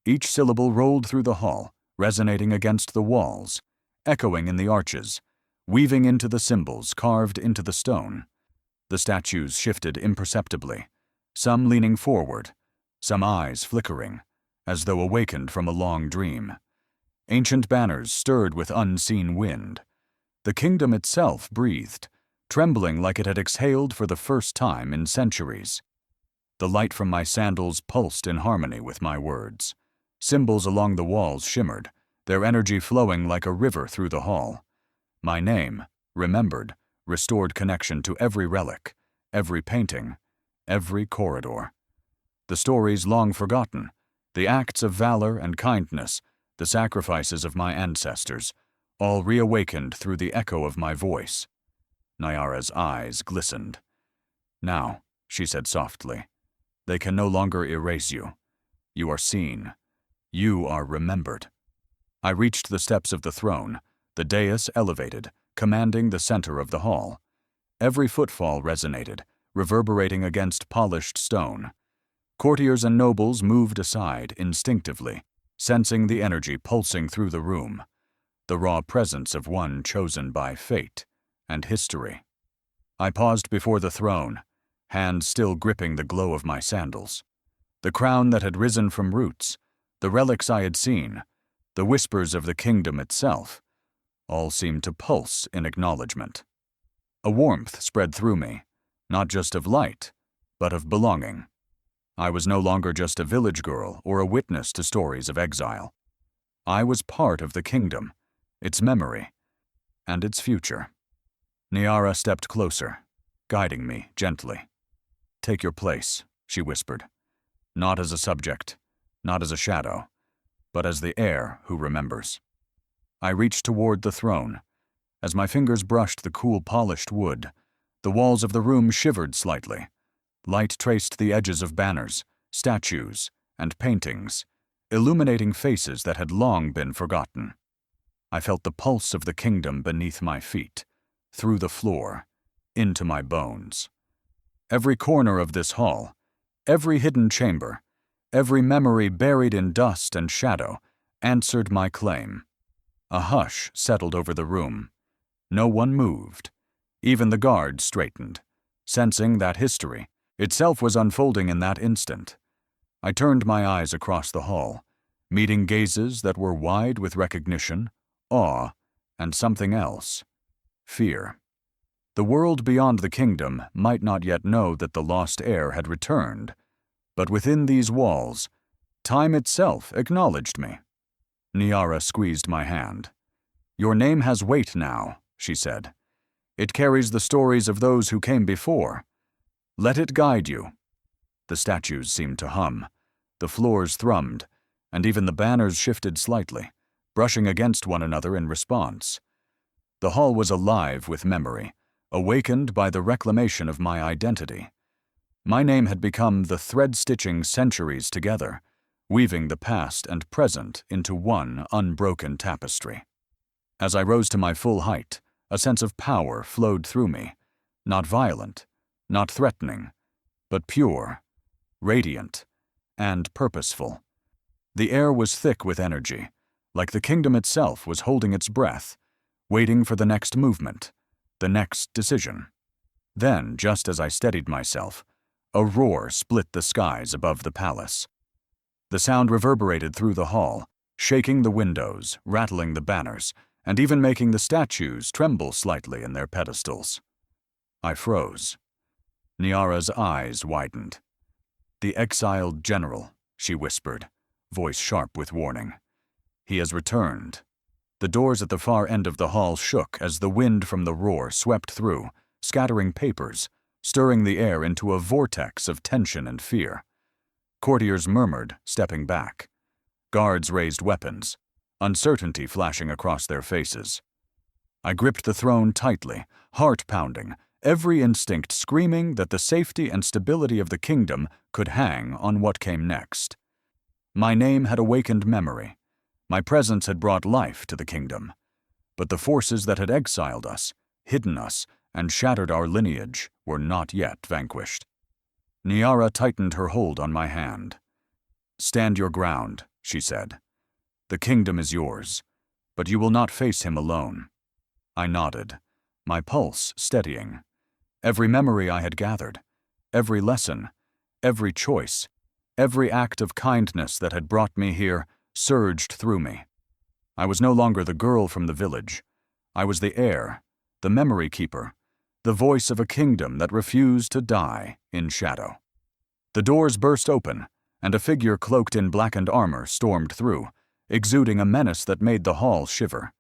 Each syllable rolled through the hall, resonating against the walls, echoing in the arches, weaving into the symbols carved into the stone. The statues shifted imperceptibly, some leaning forward, some eyes flickering, as though awakened from a long dream. Ancient banners stirred with unseen wind. The kingdom itself breathed, trembling like it had exhaled for the first time in centuries. The light from my sandals pulsed in harmony with my words. Symbols along the walls shimmered, their energy flowing like a river through the hall. My name, remembered, restored connection to every relic, every painting, every corridor. The stories long forgotten, the acts of valor and kindness, the sacrifices of my ancestors, all reawakened through the echo of my voice. Nyara's eyes glistened. "Now," she said softly, "they can no longer erase you. You are seen. You are remembered." I reached the steps of the throne, the dais elevated, commanding the center of the hall. Every footfall resonated, reverberating against polished stone. Courtiers and nobles moved aside instinctively, sensing the energy pulsing through the room, the raw presence of one chosen by fate and history. I paused before the throne, hands still gripping the glow of my sandals. The crown that had risen from roots, the relics I had seen, the whispers of the kingdom itself, all seemed to pulse in acknowledgement. A warmth spread through me, not just of light, but of belonging. I was no longer just a village girl or a witness to stories of exile. I was part of the kingdom, its memory, and its future. Nyara stepped closer, guiding me gently. "Take your place," she whispered. "Not as a subject, not as a shadow, but as the heir who remembers." I reached toward the throne. As my fingers brushed the cool polished wood, the walls of the room shivered slightly. Light traced the edges of banners, statues, and paintings, illuminating faces that had long been forgotten. I felt the pulse of the kingdom beneath my feet, through the floor, into my bones. Every corner of this hall, every hidden chamber, every memory buried in dust and shadow, answered my claim. A hush settled over the room. No one moved. Even the guards straightened, sensing that history itself was unfolding in that instant. I turned my eyes across the hall, meeting gazes that were wide with recognition, awe, and something else: fear. The world beyond the kingdom might not yet know that the lost heir had returned, but within these walls, time itself acknowledged me. Nyara squeezed my hand. "Your name has weight now," she said. "It carries the stories of those who came before. Let it guide you." The statues seemed to hum, the floors thrummed, and even the banners shifted slightly, brushing against one another in response. The hall was alive with memory, awakened by the reclamation of my identity. My name had become the thread stitching centuries together, weaving the past and present into one unbroken tapestry. As I rose to my full height, a sense of power flowed through me, not violent, not threatening, but pure, radiant, and purposeful. The air was thick with energy, like the kingdom itself was holding its breath, waiting for the next movement, the next decision. Then, just as I steadied myself, a roar split the skies above the palace. The sound reverberated through the hall, shaking the windows, rattling the banners, and even making the statues tremble slightly in their pedestals. I froze. Nyara's eyes widened. "The exiled general," she whispered, voice sharp with warning. "He has returned." The doors at the far end of the hall shook as the wind from the roar swept through, scattering papers, stirring the air into a vortex of tension and fear. Courtiers murmured, stepping back. Guards raised weapons, uncertainty flashing across their faces. I gripped the throne tightly, heart pounding, every instinct screaming that the safety and stability of the kingdom could hang on what came next. My name had awakened memory. My presence had brought life to the kingdom. But the forces that had exiled us, hidden us, and shattered our lineage were not yet vanquished. Niara tightened her hold on my hand. "Stand your ground," she said. "The kingdom is yours, but you will not face him alone." I nodded, my pulse steadying. Every memory I had gathered, every lesson, every choice, every act of kindness that had brought me here surged through me. I was no longer the girl from the village. I was the heir, the memory keeper, the voice of a kingdom that refused to die in shadow. The doors burst open, and a figure cloaked in blackened armor stormed through, exuding a menace that made the hall shiver.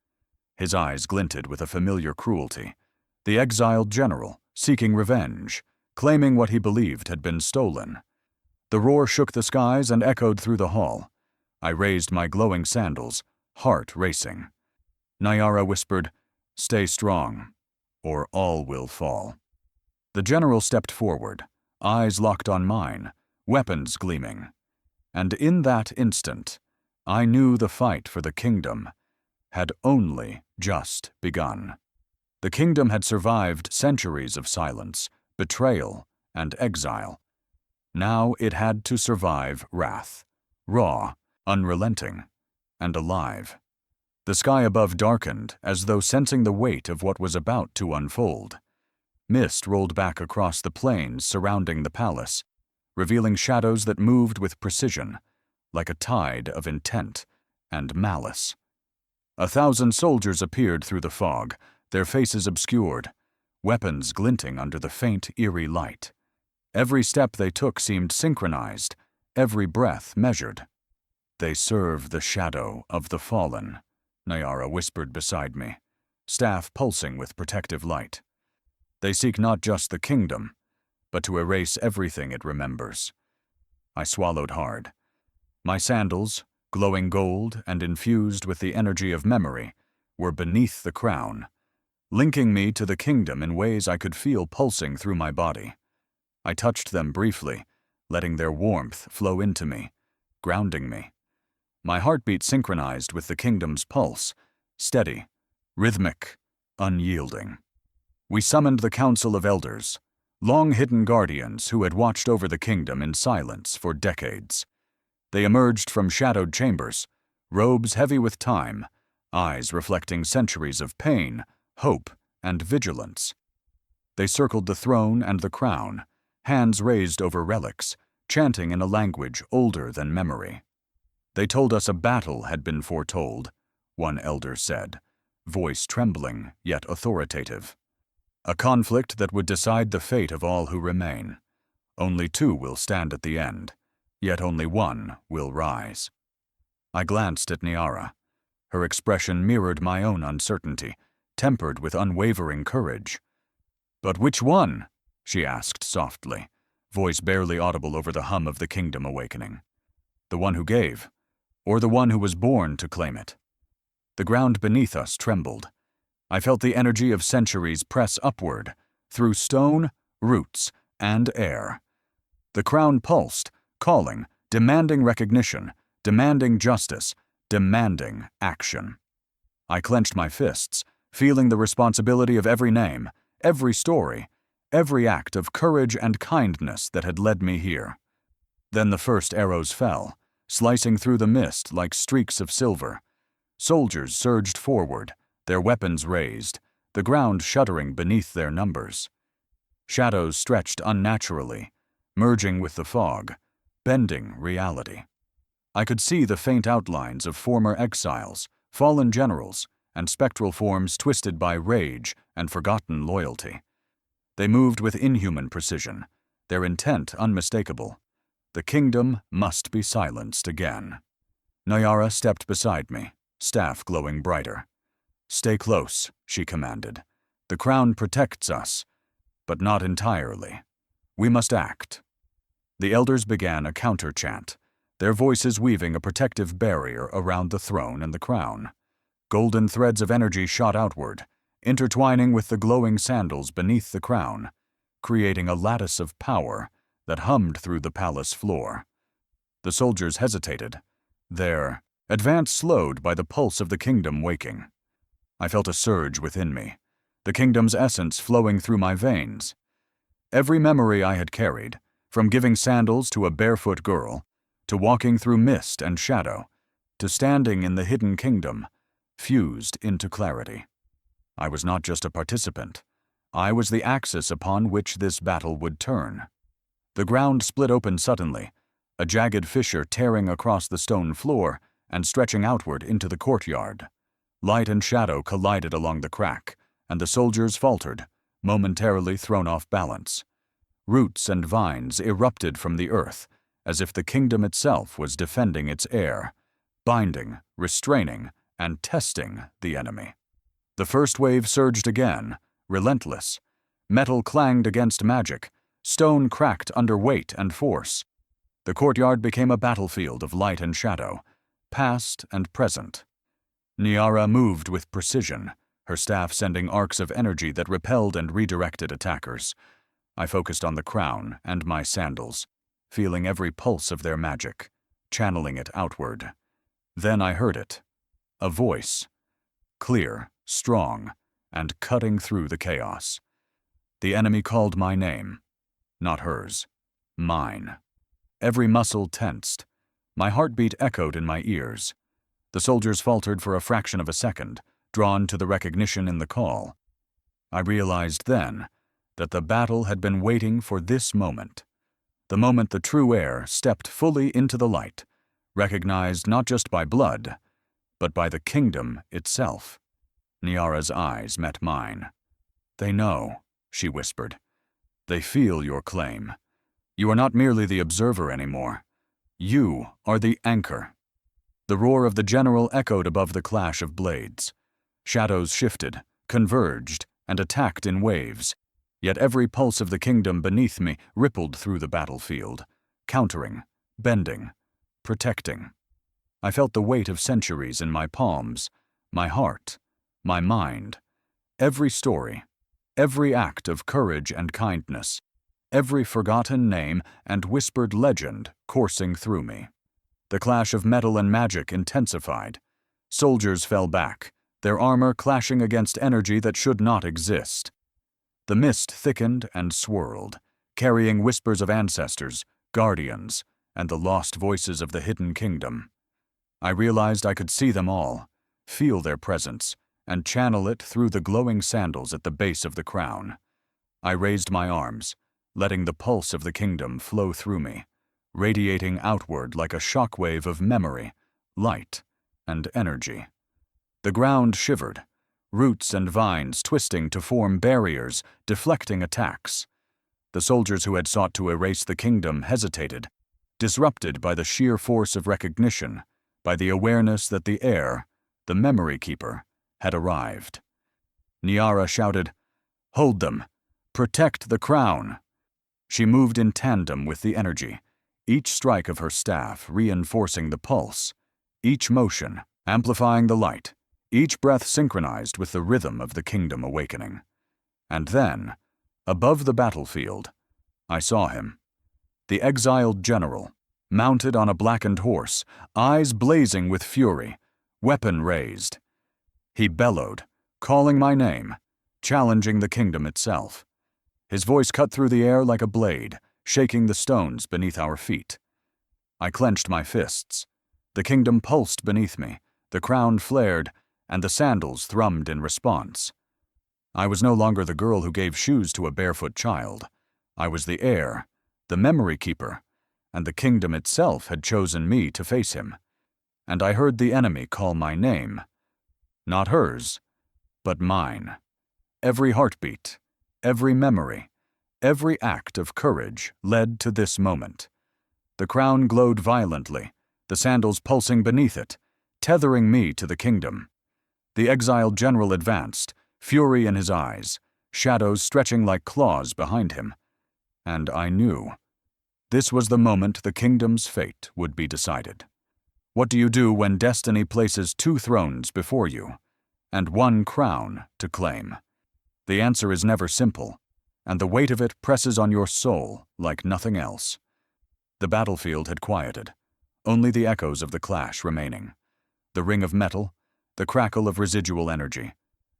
His eyes glinted with a familiar cruelty. The exiled general, seeking revenge, claiming what he believed had been stolen. The roar shook the skies and echoed through the hall. I raised my glowing sandals, heart racing. Niara whispered, "Stay strong, or all will fall." The general stepped forward, eyes locked on mine, weapons gleaming. And in that instant, I knew the fight for the kingdom had only just begun. The kingdom had survived centuries of silence, betrayal, and exile. Now it had to survive wrath, raw, unrelenting, and alive. The sky above darkened as though sensing the weight of what was about to unfold. Mist rolled back across the plains surrounding the palace, revealing shadows that moved with precision, like a tide of intent and malice. 1,000 soldiers appeared through the fog, their faces obscured, weapons glinting under the faint, eerie light. Every step they took seemed synchronized, every breath measured. "They serve the shadow of the fallen," Niara whispered beside me, staff pulsing with protective light. "They seek not just the kingdom, but to erase everything it remembers." I swallowed hard. My sandals, glowing gold and infused with the energy of memory, were beneath the crown, linking me to the kingdom in ways I could feel pulsing through my body. I touched them briefly, letting their warmth flow into me, grounding me. My heartbeat synchronized with the kingdom's pulse, steady, rhythmic, unyielding. We summoned the Council of Elders, long-hidden guardians who had watched over the kingdom in silence for decades. They emerged from shadowed chambers, robes heavy with time, eyes reflecting centuries of pain, hope, and vigilance. They circled the throne and the crown, hands raised over relics, chanting in a language older than memory. "They told us a battle had been foretold," one elder said, voice trembling yet authoritative. "A conflict that would decide the fate of all who remain. Only 2 will stand at the end, yet only 1 will rise." I glanced at Niara. Her expression mirrored my own uncertainty, tempered with unwavering courage. "But which one?" she asked softly, voice barely audible over the hum of the kingdom awakening. "The one who gave, or the one who was born to claim it?" The ground beneath us trembled. I felt the energy of centuries press upward, through stone, roots, and air. The crown pulsed, calling, demanding recognition, demanding justice, demanding action. I clenched my fists, feeling the responsibility of every name, every story, every act of courage and kindness that had led me here. Then the first arrows fell, slicing through the mist like streaks of silver. Soldiers surged forward, their weapons raised, the ground shuddering beneath their numbers. Shadows stretched unnaturally, merging with the fog, bending reality. I could see the faint outlines of former exiles, fallen generals, and spectral forms twisted by rage and forgotten loyalty. They moved with inhuman precision, their intent unmistakable. The kingdom must be silenced again. Niara stepped beside me, staff glowing brighter. "Stay close," she commanded. "The crown protects us, but not entirely. We must act." The elders began a counter-chant, their voices weaving a protective barrier around the throne and the crown. Golden threads of energy shot outward, intertwining with the glowing sandals beneath the crown, creating a lattice of power that hummed through the palace floor. The soldiers hesitated, their advance slowed by the pulse of the kingdom waking. I felt a surge within me, the kingdom's essence flowing through my veins. Every memory I had carried, from giving sandals to a barefoot girl, to walking through mist and shadow, to standing in the hidden kingdom, fused into clarity. I was not just a participant. I was the axis upon which this battle would turn. The ground split open suddenly, a jagged fissure tearing across the stone floor and stretching outward into the courtyard. Light and shadow collided along the crack, and the soldiers faltered, momentarily thrown off balance. Roots and vines erupted from the earth, as if the kingdom itself was defending its heir, binding, restraining, and testing the enemy. The first wave surged again, relentless. Metal clanged against magic, stone cracked under weight and force. The courtyard became a battlefield of light and shadow, past and present. Niara moved with precision, her staff sending arcs of energy that repelled and redirected attackers. I focused on the crown and my sandals, feeling every pulse of their magic, channeling it outward. Then I heard it. A voice. Clear, strong, and cutting through the chaos. The enemy called my name. Not hers. Mine. Every muscle tensed. My heartbeat echoed in my ears. The soldiers faltered for a fraction of a second, drawn to the recognition in the call. I realized then that the battle had been waiting for this moment. The moment the true heir stepped fully into the light, recognized not just by blood, but by the kingdom itself. Niara's eyes met mine. "They know," she whispered. "They feel your claim. You are not merely the observer anymore. You are the anchor." The roar of the general echoed above the clash of blades. Shadows shifted, converged, and attacked in waves, yet every pulse of the kingdom beneath me rippled through the battlefield, countering, bending, protecting. I felt the weight of centuries in my palms, my heart, my mind. Every story, every act of courage and kindness, every forgotten name and whispered legend coursing through me. The clash of metal and magic intensified. Soldiers fell back, their armor clashing against energy that should not exist. The mist thickened and swirled, carrying whispers of ancestors, guardians, and the lost voices of the hidden kingdom. I realized I could see them all, feel their presence, and channel it through the glowing sandals at the base of the crown. I raised my arms, letting the pulse of the kingdom flow through me, radiating outward like a shockwave of memory, light, and energy. The ground shivered, roots and vines twisting to form barriers, deflecting attacks. The soldiers who had sought to erase the kingdom hesitated, disrupted by the sheer force of recognition, by the awareness that the heir, the memory keeper, had arrived. Niara shouted, "Hold them! Protect the crown!" She moved in tandem with the energy, each strike of her staff reinforcing the pulse, each motion amplifying the light, each breath synchronized with the rhythm of the kingdom awakening. And then, above the battlefield, I saw him. The exiled general, mounted on a blackened horse, eyes blazing with fury, weapon raised. He bellowed, calling my name, challenging the kingdom itself. His voice cut through the air like a blade, shaking the stones beneath our feet. I clenched my fists. The kingdom pulsed beneath me, the crown flared, and the sandals thrummed in response. I was no longer the girl who gave shoes to a barefoot child. I was the heir, the memory keeper, and the kingdom itself had chosen me to face him. And I heard the enemy call my name. Not hers, but mine. Every heartbeat, every memory, every act of courage led to this moment. The crown glowed violently, the sandals pulsing beneath it, tethering me to the kingdom. The exiled general advanced, fury in his eyes, shadows stretching like claws behind him. And I knew. This was the moment the kingdom's fate would be decided. What do you do when destiny places two thrones before you? and one crown to claim. The answer is never simple, and the weight of it presses on your soul like nothing else. The battlefield had quieted, only the echoes of the clash remaining. The ring of metal, the crackle of residual energy,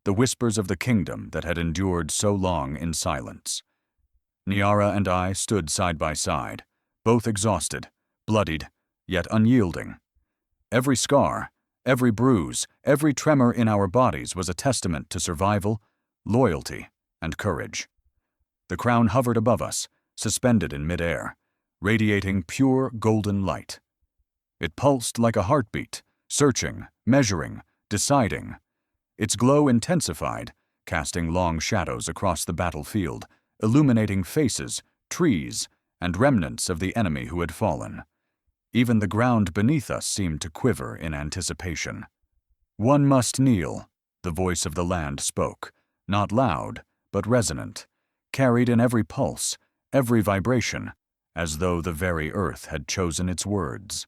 the whispers of the kingdom that had endured so long in silence. Niara and I stood side by side, both exhausted, bloodied, yet unyielding. Every scar, every bruise, every tremor in our bodies was a testament to survival, loyalty, and courage. The crown hovered above us, suspended in midair, radiating pure golden light. It pulsed like a heartbeat, searching, measuring, deciding. Its glow intensified, casting long shadows across the battlefield, illuminating faces, trees, and remnants of the enemy who had fallen. Even the ground beneath us seemed to quiver in anticipation. "One must kneel," the voice of the land spoke, not loud, but resonant, carried in every pulse, every vibration, as though the very earth had chosen its words.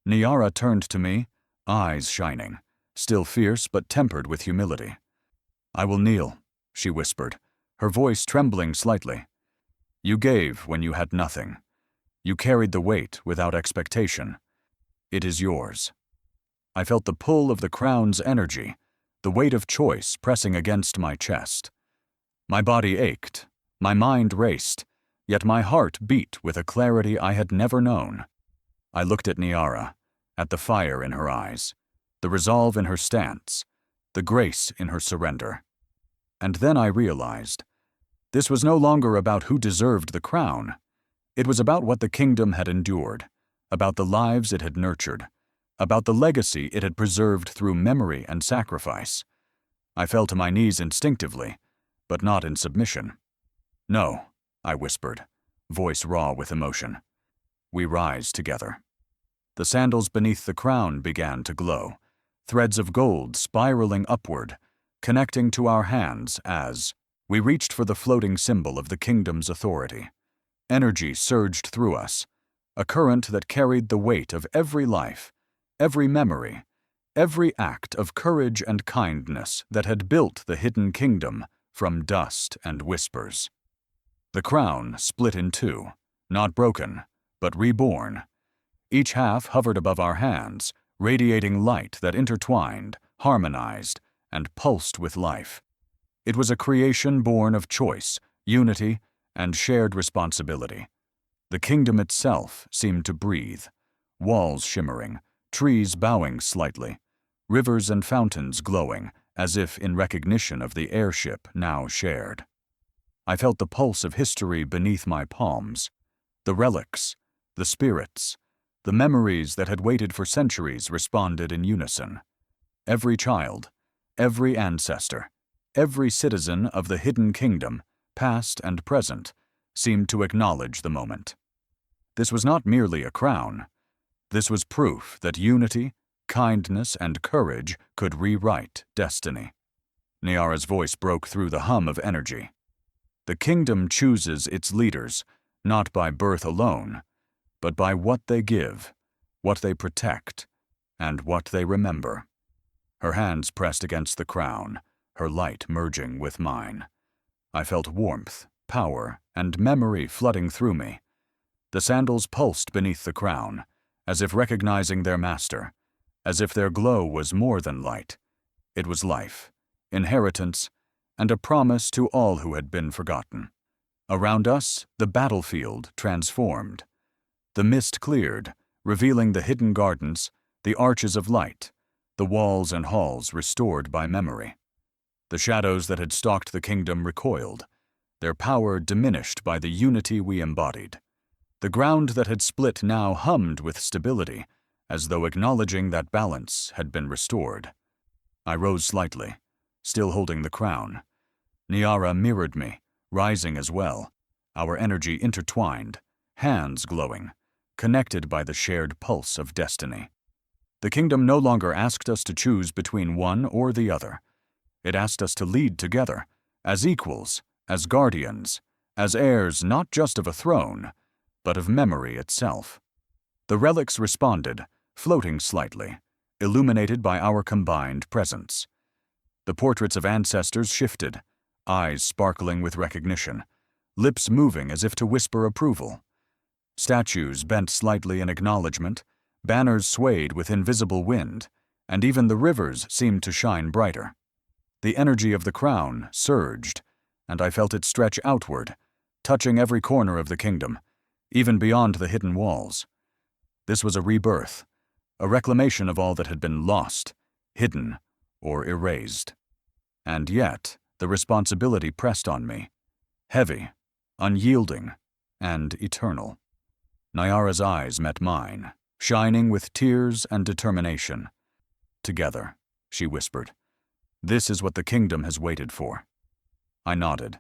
Niara turned to me, eyes shining, still fierce but tempered with humility. "I will kneel," she whispered, her voice trembling slightly. "You gave when you had nothing. You carried the weight without expectation. It is yours." I felt the pull of the crown's energy, the weight of choice pressing against my chest. My body ached, my mind raced, yet my heart beat with a clarity I had never known. I looked at Niara, at the fire in her eyes, the resolve in her stance, the grace in her surrender. And then I realized, this was no longer about who deserved the crown. It was about what the kingdom had endured, about the lives it had nurtured, about the legacy it had preserved through memory and sacrifice. I fell to my knees instinctively, but not in submission. "No," I whispered, voice raw with emotion. "We rise together." The sandals beneath the crown began to glow, threads of gold spiraling upward, connecting to our hands as we reached for the floating symbol of the kingdom's authority. Energy surged through us, a current that carried the weight of every life, every memory, every act of courage and kindness that had built the hidden kingdom from dust and whispers. The crown split in two, not broken, but reborn. Each half hovered above our hands, radiating light that intertwined, harmonized, and pulsed with life. It was a creation born of choice, unity, and shared responsibility. The kingdom itself seemed to breathe, walls shimmering, trees bowing slightly, rivers and fountains glowing, as if in recognition of the heirship now shared. I felt the pulse of history beneath my palms, the relics, the spirits, the memories that had waited for centuries responded in unison. Every child, every ancestor, every citizen of the hidden kingdom, past and present, seemed to acknowledge the moment. This was not merely a crown. This was proof that unity, kindness, and courage could rewrite destiny. Niara's voice broke through the hum of energy. The kingdom chooses its leaders, not by birth alone, but by what they give, what they protect, and what they remember. Her hands pressed against the crown, her light merging with mine. I felt warmth, power, and memory flooding through me. The sandals pulsed beneath the crown, as if recognizing their master, as if their glow was more than light. It was life, inheritance, and a promise to all who had been forgotten. Around us, the battlefield transformed. The mist cleared, revealing the hidden gardens, the arches of light, the walls and halls restored by memory. The shadows that had stalked the kingdom recoiled, their power diminished by the unity we embodied. The ground that had split now hummed with stability, as though acknowledging that balance had been restored. I rose slightly, still holding the crown. Niara mirrored me, rising as well, our energy intertwined, hands glowing, connected by the shared pulse of destiny. The kingdom no longer asked us to choose between one or the other. It asked us to lead together, as equals, as guardians, as heirs not just of a throne, but of memory itself. The relics responded, floating slightly, illuminated by our combined presence. The portraits of ancestors shifted, eyes sparkling with recognition, lips moving as if to whisper approval. Statues bent slightly in acknowledgement, banners swayed with invisible wind, and even the rivers seemed to shine brighter. The energy of the crown surged, and I felt it stretch outward, touching every corner of the kingdom, even beyond the hidden walls. This was a rebirth, a reclamation of all that had been lost, hidden, or erased. And yet, the responsibility pressed on me, heavy, unyielding, and eternal. Nyara's eyes met mine, shining with tears and determination. "Together," she whispered. "This is what the kingdom has waited for." I nodded,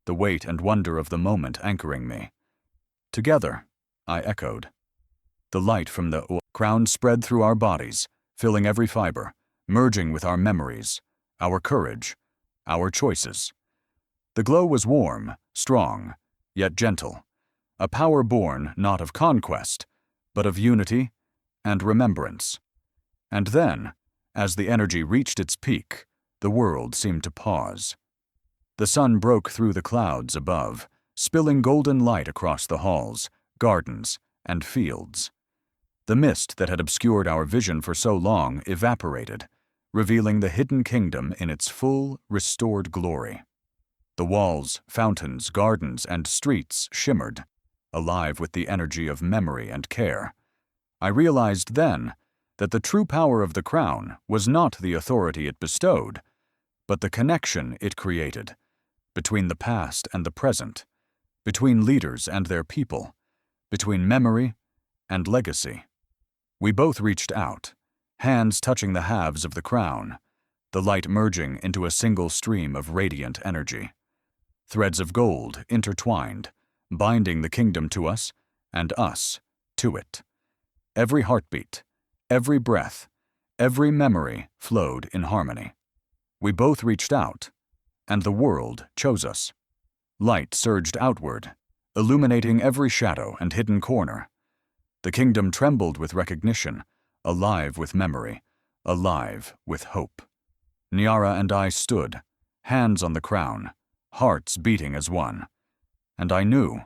the weight and wonder of the moment anchoring me. "Together," I echoed. The light from the crown spread through our bodies, filling every fiber, merging with our memories, our courage, our choices. The glow was warm, strong, yet gentle, a power born not of conquest, but of unity and remembrance. And then, as the energy reached its peak, the world seemed to pause. The sun broke through the clouds above, spilling golden light across the halls, gardens, and fields. The mist that had obscured our vision for so long evaporated, revealing the hidden kingdom in its full, restored glory. The walls, fountains, gardens, and streets shimmered, alive with the energy of memory and care. I realized then that the true power of the crown was not the authority it bestowed, but the connection it created, between the past and the present, between leaders and their people, between memory and legacy. We both reached out, hands touching the halves of the crown, the light merging into a single stream of radiant energy. Threads of gold intertwined, binding the kingdom to us and us to it. Every heartbeat, every breath, every memory flowed in harmony. We both reached out, and the world chose us. Light surged outward, illuminating every shadow and hidden corner. The kingdom trembled with recognition, alive with memory, alive with hope. Nyara and I stood, hands on the crown, hearts beating as one. And I knew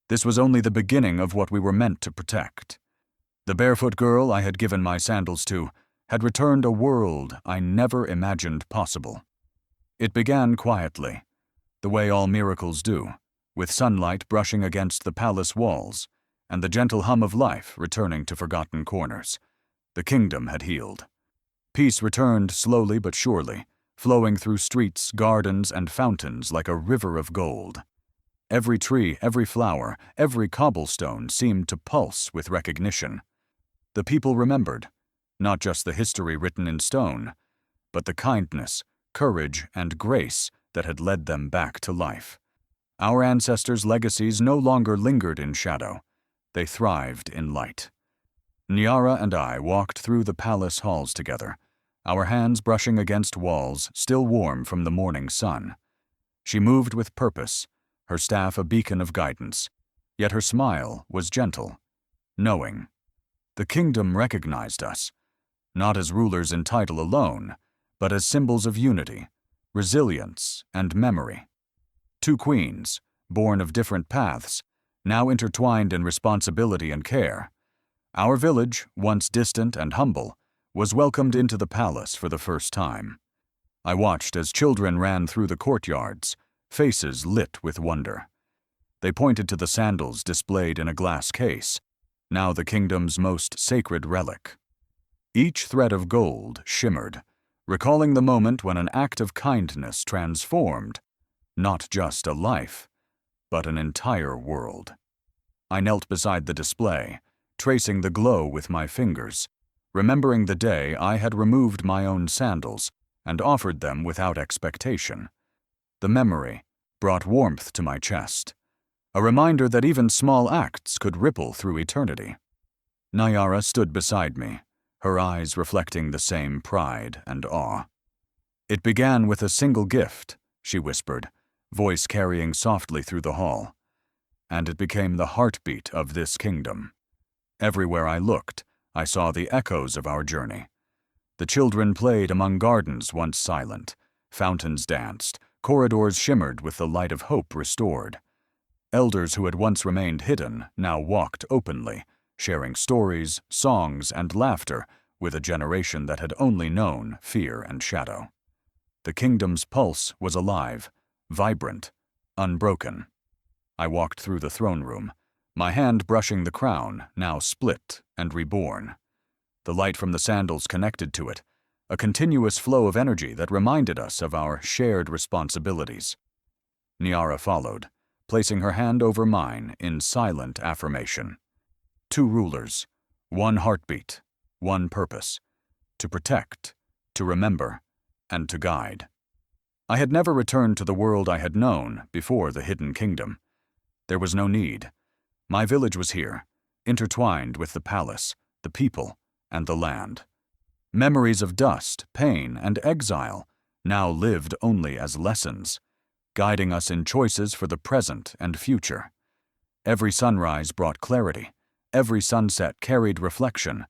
this was only the beginning of what we were meant to protect. The barefoot girl I had given my sandals to had returned a world I never imagined possible. It began quietly, the way all miracles do, with sunlight brushing against the palace walls, and the gentle hum of life returning to forgotten corners. The kingdom had healed. Peace returned slowly but surely, flowing through streets, gardens, and fountains like a river of gold. Every tree, every flower, every cobblestone seemed to pulse with recognition. The people remembered, not just the history written in stone, but the kindness, courage, and grace that had led them back to life. Our ancestors' legacies no longer lingered in shadow. They thrived in light. Nyara and I walked through the palace halls together, our hands brushing against walls still warm from the morning sun. She moved with purpose, her staff a beacon of guidance, yet her smile was gentle, knowing. The kingdom recognized us, not as rulers in title alone, but as symbols of unity, resilience, and memory. Two queens, born of different paths, now intertwined in responsibility and care. Our village, once distant and humble, was welcomed into the palace for the first time. I watched as children ran through the courtyards, faces lit with wonder. They pointed to the sandals displayed in a glass case, now the kingdom's most sacred relic. Each thread of gold shimmered, recalling the moment when an act of kindness transformed, not just a life, but an entire world. I knelt beside the display, tracing the glow with my fingers, remembering the day I had removed my own sandals and offered them without expectation. The memory brought warmth to my chest, a reminder that even small acts could ripple through eternity. Nyara stood beside me, her eyes reflecting the same pride and awe. "It began with a single gift," she whispered, voice carrying softly through the hall. "And it became the heartbeat of this kingdom. Everywhere I looked, I saw the echoes of our journey. The children played among gardens once silent, Fountains danced, corridors shimmered with the light of hope restored. Elders who had once remained hidden now walked openly, sharing stories, songs, and laughter with a generation that had only known fear and shadow. The kingdom's pulse was alive, vibrant, unbroken. I walked through the throne room, my hand brushing the crown, now split and reborn. The light from the sandals connected to it, a continuous flow of energy that reminded us of our shared responsibilities. Niara followed, placing her hand over mine in silent affirmation. 2 rulers, 1 heartbeat, 1 purpose: to protect, to remember, and to guide. I had never returned to the world I had known before the Hidden Kingdom. There was no need. My village was here, intertwined with the palace, the people, and the land. Memories of dust, pain, and exile now lived only as lessons, guiding us in choices for the present and future. Every sunrise brought clarity, every sunset carried reflection,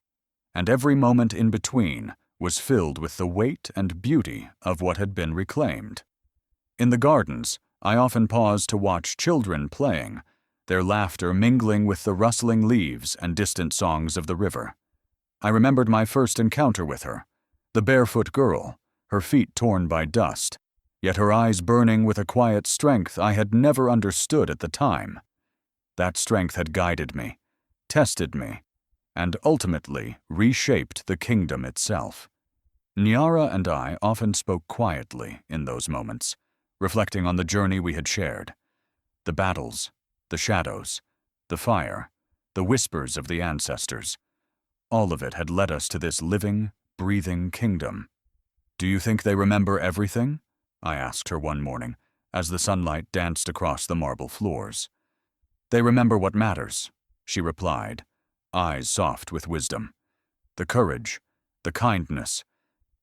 and every moment in between was filled with the weight and beauty of what had been reclaimed. In the gardens, I often paused to watch children playing, their laughter mingling with the rustling leaves and distant songs of the river. I remembered my first encounter with her, the barefoot girl, her feet torn by dust, yet her eyes burning with a quiet strength I had never understood at the time. That strength had guided me, tested me, and ultimately reshaped the kingdom itself. Niara and I often spoke quietly in those moments, reflecting on the journey we had shared. The battles, the shadows, the fire, the whispers of the ancestors. All of it had led us to this living, breathing kingdom. "Do you think they remember everything?" I asked her one morning, as the sunlight danced across the marble floors. "They remember what matters," she replied, eyes soft with wisdom. "The courage, the kindness,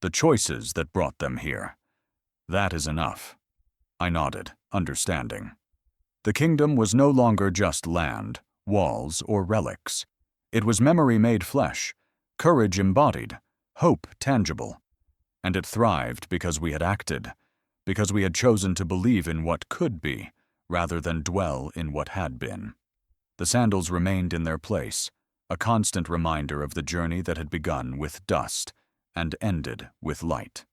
the choices that brought them here. That is enough." I nodded, understanding. The kingdom was no longer just land, walls, or relics. It was memory made flesh, courage embodied, hope tangible. And it thrived because we had acted, because we had chosen to believe in what could be, rather than dwell in what had been. The sandals remained in their place, a constant reminder of the journey that had begun with dust and ended with light.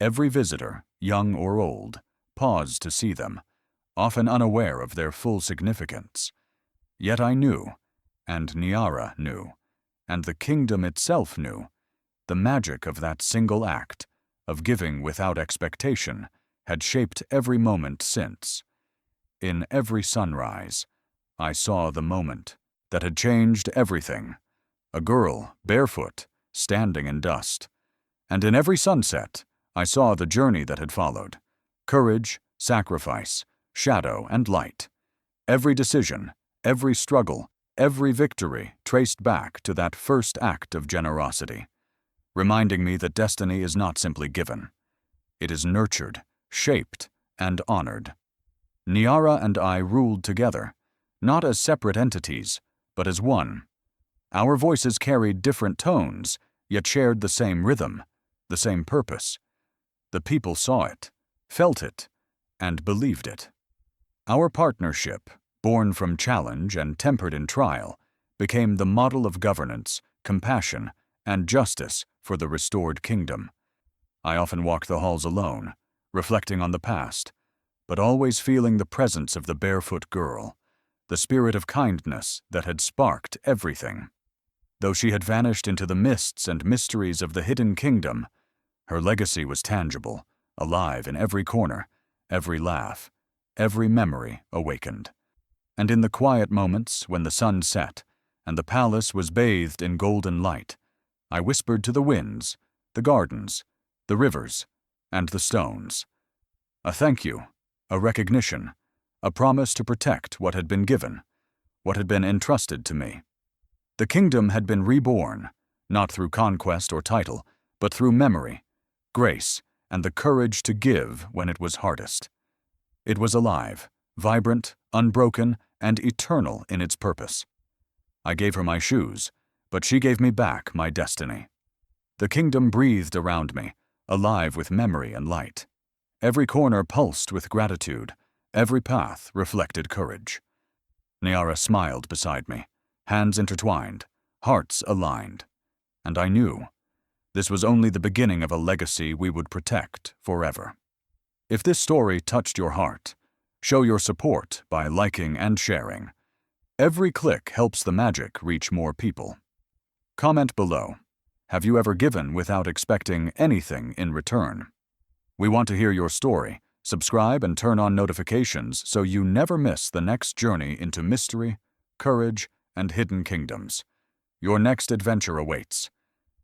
Every visitor, young or old, paused to see them, often unaware of their full significance. Yet I knew, and Niara knew, and the kingdom itself knew, the magic of that single act, of giving without expectation, had shaped every moment since. In every sunrise, I saw the moment that had changed everything, a girl, barefoot, standing in dust. And in every sunset, I saw the journey that had followed, courage, sacrifice, shadow, and light. Every decision, every struggle, every victory traced back to that first act of generosity, reminding me that destiny is not simply given. It is nurtured, shaped, and honored. Niara and I ruled together, not as separate entities, but as one. Our voices carried different tones, yet shared the same rhythm, the same purpose. The people saw it, felt it, and believed it. Our partnership, born from challenge and tempered in trial, became the model of governance, compassion, and justice for the restored kingdom. I often walked the halls alone, reflecting on the past, but always feeling the presence of the barefoot girl, the spirit of kindness that had sparked everything. Though she had vanished into the mists and mysteries of the hidden kingdom, her legacy was tangible, alive in every corner, every laugh, every memory awakened. And in the quiet moments when the sun set and the palace was bathed in golden light, I whispered to the winds, the gardens, the rivers, and the stones. A thank you, a recognition, a promise to protect what had been given, what had been entrusted to me. The kingdom had been reborn, not through conquest or title, but through memory, grace, and the courage to give when it was hardest. It was alive, vibrant, unbroken, and eternal in its purpose. I gave her my shoes, but she gave me back my destiny. The kingdom breathed around me, alive with memory and light. Every corner pulsed with gratitude. Every path reflected courage. Nyara smiled beside me, hands intertwined, hearts aligned. And I knew this was only the beginning of a legacy we would protect forever. If this story touched your heart, show your support by liking and sharing. Every click helps the magic reach more people. Comment below. Have you ever given without expecting anything in return? We want to hear your story. Subscribe and turn on notifications so you never miss the next journey into mystery, courage, and hidden kingdoms. Your next adventure awaits,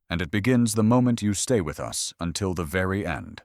and it begins the moment you stay with us until the very end.